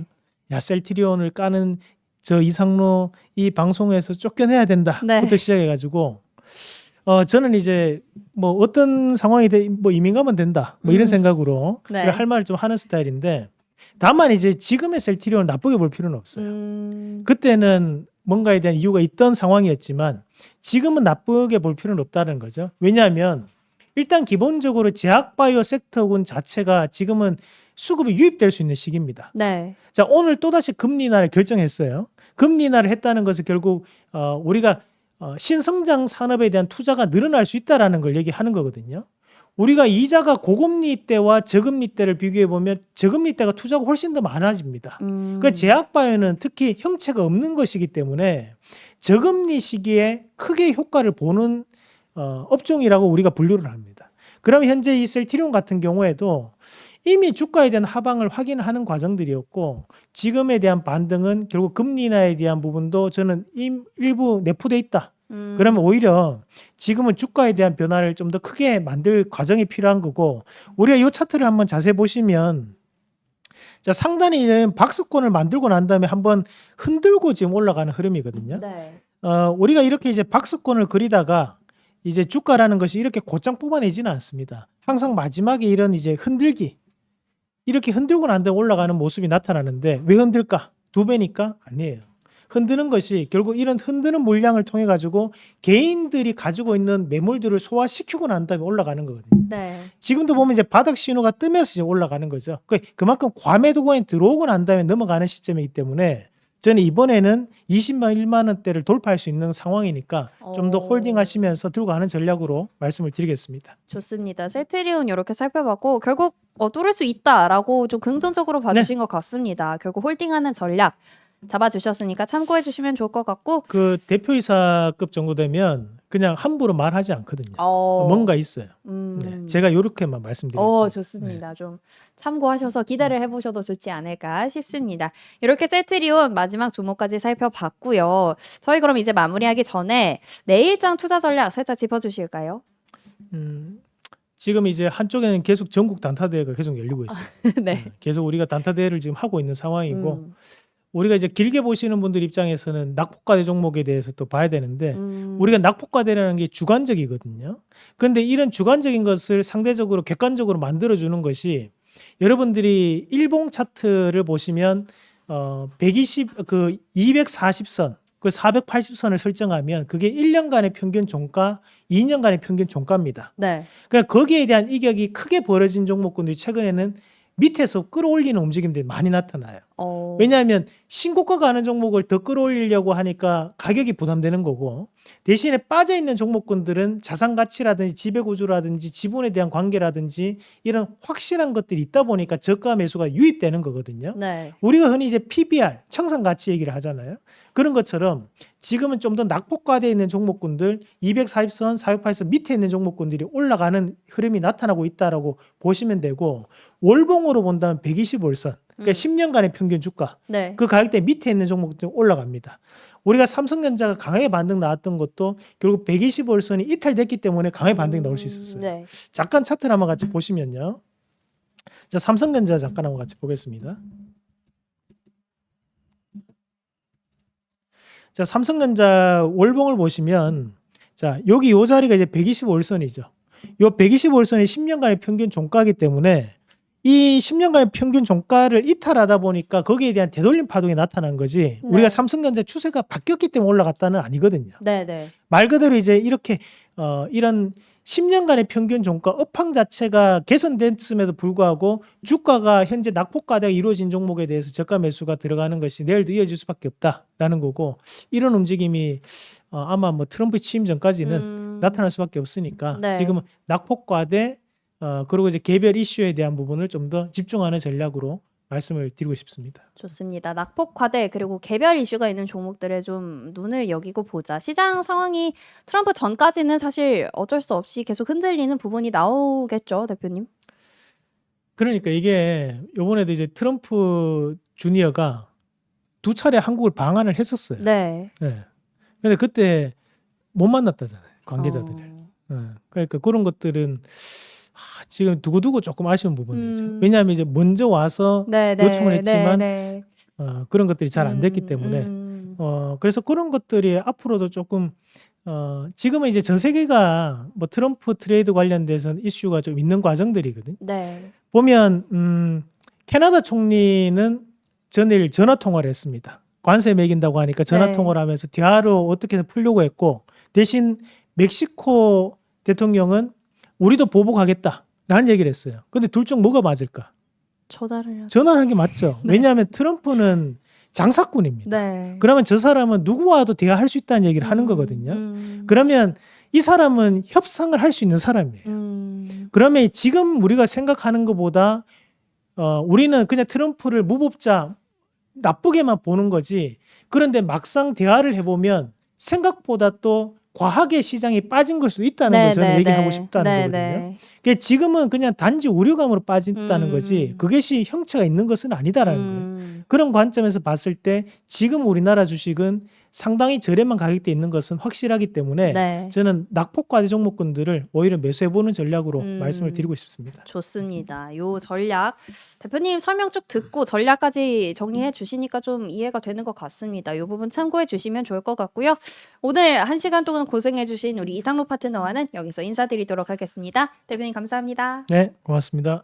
야, 셀트리온을 까는 저 이상로 이 방송에서 쫓겨내야 된다부터
네.
시작해가지고 저는 이제 뭐 어떤 상황이 뭐 이민 가면 된다 뭐 이런 생각으로
네.
할 말을 좀 하는 스타일인데 다만 이제 지금의 셀트리온을 나쁘게 볼 필요는 없어요. 그때는 뭔가에 대한 이유가 있던 상황이었지만 지금은 나쁘게 볼 필요는 없다는 거죠. 왜냐하면 일단 기본적으로 제약바이오 섹터군 자체가 지금은 수급이 유입될 수 있는 시기입니다.
네.
자, 오늘 또다시 금리 인하를 결정했어요. 금리 인하를 했다는 것은 결국 우리가 신성장 산업에 대한 투자가 늘어날 수 있다라는 걸 얘기하는 거거든요. 우리가 이자가 고금리 때와 저금리 때를 비교해 보면 저금리 때가 투자가 훨씬 더 많아집니다. 그 제약바이오는 특히 형체가 없는 것이기 때문에 저금리 시기에 크게 효과를 보는 업종이라고 우리가 분류를 합니다. 그럼 현재 이 셀트리온 같은 경우에도 이미 주가에 대한 하방을 확인하는 과정들이었고 지금에 대한 반등은 결국 금리 인하에 대한 부분도 저는 일부 내포돼 있다. 그러면 오히려 지금은 주가에 대한 변화를 좀 더 크게 만들 과정이 필요한 거고 우리가 이 차트를 한번 자세히 보시면 자, 상단에 있는 박스권을 만들고 난 다음에 한번 흔들고 지금 올라가는 흐름이거든요.
네.
우리가 이렇게 이제 박스권을 그리다가 이제 주가라는 것이 이렇게 곧장 뽑아내지는 않습니다. 항상 마지막에 이런 이제 흔들기 이렇게 흔들고 난 다음에 올라가는 모습이 나타나는데 왜 흔들까? 2배니까? 아니에요. 흔드는 것이 결국 이런 흔드는 물량을 통해 가지고 개인들이 가지고 있는 매물들을 소화시키고 난 다음에 올라가는 거거든요.
네.
지금도 보면 이제 바닥 신호가 뜨면서 이제 올라가는 거죠. 그만큼 과매도 구간에 들어오고 난 다음에 넘어가는 시점이기 때문에 저는 이번에는 21만 원대를 돌파할 수 있는 상황이니까 좀 더 홀딩하시면서 들고 가는 전략으로 말씀을 드리겠습니다.
좋습니다. 셀트리온 이렇게 살펴봤고 결국 뚫을 수 있다라고 좀 긍정적으로 봐주신 것 같습니다. 결국 홀딩하는 전략 잡아주셨으니까 참고해 주시면 좋을 것 같고
그 대표이사급 정도 되면 그냥 함부로 말하지 않거든요. 뭔가 있어요. 네, 제가 이렇게만 말씀드리겠습니다.
좋습니다. 좀 참고하셔서 기대를 해보셔도 좋지 않을까 싶습니다. 이렇게 셀트리온 마지막 종목까지 살펴봤고요. 저희 그럼 이제 마무리하기 전에 내일장 투자 전략 살짝 짚어주실까요?
지금 이제 한쪽에는 계속 전국 단타 대회가 계속 열리고 있어요.
네.
계속 우리가 단타 대회를 지금 하고 있는 상황이고 우리가 이제 길게 보시는 분들 입장에서는 낙폭과대 종목에 대해서 또 봐야 되는데 우리가 낙폭과대라는 게 주관적이거든요. 그런데 이런 주관적인 것을 상대적으로 객관적으로 만들어주는 것이 여러분들이 일봉 차트를 보시면 240선, 그 480선을 설정하면 그게 1년간의 평균 종가, 2년간의 평균 종가입니다.
네.
그러니까 거기에 대한 이격이 크게 벌어진 종목군들이 최근에는 밑에서 끌어올리는 움직임들이 많이 나타나요. 왜냐하면 신고가 가는 종목을 더 끌어올리려고 하니까 가격이 부담되는 거고, 대신에 빠져있는 종목군들은 자산 가치라든지 지배구조라든지 지분에 대한 관계라든지 이런 확실한 것들이 있다 보니까 저가 매수가 유입되는 거거든요.
네.
우리가 흔히 이제 PBR, 청산가치 얘기를 하잖아요. 그런 것처럼 지금은 좀 더 낙폭과대에 있는 종목군들, 240선, 468선 밑에 있는 종목군들이 올라가는 흐름이 나타나고 있다라고 보시면 되고, 월봉으로 본다면 125일선, 그러니까 10년간의 평균 주가,
네.
그 가격대 밑에 있는 종목들이 올라갑니다. 우리가 삼성전자가 강하게 반등 나왔던 것도 결국 125일선이 이탈됐기 때문에 강하게 반등이 나올 수 있었어요.
네.
잠깐 차트를 한번 같이 보시면요. 자, 삼성전자 잠깐 한번 같이 보겠습니다. 자, 삼성전자 월봉을 보시면, 자, 여기 요 자리가 이제 125일선이죠. 요 125일선이 10년간의 평균 종가이기 때문에 이 10년간의 평균 종가를 이탈하다 보니까 거기에 대한 되돌림 파동이 나타난 거지, 우리가 삼성전자 추세가 바뀌었기 때문에 올라갔다는 아니거든요.
네, 네.
말 그대로 이제 이렇게 이런 10년간의 평균 종가 업황 자체가 개선됐음에도 불구하고 주가가 현재 낙폭과대가 이루어진 종목에 대해서 저가 매수가 들어가는 것이 내일도 이어질 수밖에 없다라는 거고, 이런 움직임이 아마 뭐 트럼프 취임 전까지는 나타날 수밖에 없으니까
네.
지금은 낙폭과대 그리고 이제 개별 이슈에 대한 부분을 좀 더 집중하는 전략으로 말씀을 드리고 싶습니다.
좋습니다. 낙폭 과대 그리고 개별 이슈가 있는 종목들에 좀 눈을 여기고 보자. 시장 상황이 트럼프 전까지는 사실 어쩔 수 없이 계속 흔들리는 부분이 나오겠죠, 대표님?
그러니까 이게 요번에도 이제 트럼프 주니어가 2차례 한국을 방한을 했었어요.
네.
네. 근데 그때 못 만났다잖아요, 관계자들을. 그러니까 그런 것들은 지금 두고두고 조금 아쉬운 부분이죠. 왜냐하면 이제 먼저 와서
네,
요청을 했지만
네,
그런 것들이 잘 안 됐기 때문에 그래서 그런 것들이 앞으로도 조금 지금은 이제 전 세계가 뭐 트럼프 트레이드 관련돼서 이슈가 좀 있는 과정들이거든요.
네.
보면 캐나다 총리는 전일 전화 통화를 했습니다. 관세 매긴다고 하니까 전화
네.
통화를 하면서 대화를 어떻게 풀려고 했고, 대신 멕시코 대통령은 우리도 보복하겠다라는 얘기를 했어요. 근데 둘 중 뭐가 맞을까?
전화를.
전화를 한 게 맞죠.
네.
왜냐하면 트럼프는 장사꾼입니다.
네.
그러면 저 사람은 누구와도 대화할 수 있다는 얘기를 하는 거거든요. 그러면 이 사람은 협상을 할 수 있는 사람이에요. 그러면 지금 우리가 생각하는 것보다 우리는 그냥 트럼프를 무법자 나쁘게만 보는 거지, 그런데 막상 대화를 해보면 생각보다 또 과하게 시장이 빠진 걸 수도 있다는 걸 저는 얘기하고 싶다는 거거든요. 그러니까 지금은 그냥 단지 우려감으로 빠진다는 거지 그것이 형체가 있는 것은 아니다라는 거예요. 그런 관점에서 봤을 때 지금 우리나라 주식은 상당히 저렴한 가격대에 있는 것은 확실하기 때문에
네.
저는 낙폭과대 종목군들을 오히려 매수해보는 전략으로 말씀을 드리고 싶습니다.
좋습니다. 요 전략 대표님 설명 쭉 듣고 전략까지 정리해 주시니까 좀 이해가 되는 것 같습니다. 이 부분 참고해 주시면 좋을 것 같고요. 오늘 1시간 동안 고생해 주신 우리 이상로 파트너와는 여기서 인사드리도록 하겠습니다. 대표님 감사합니다.
네, 고맙습니다.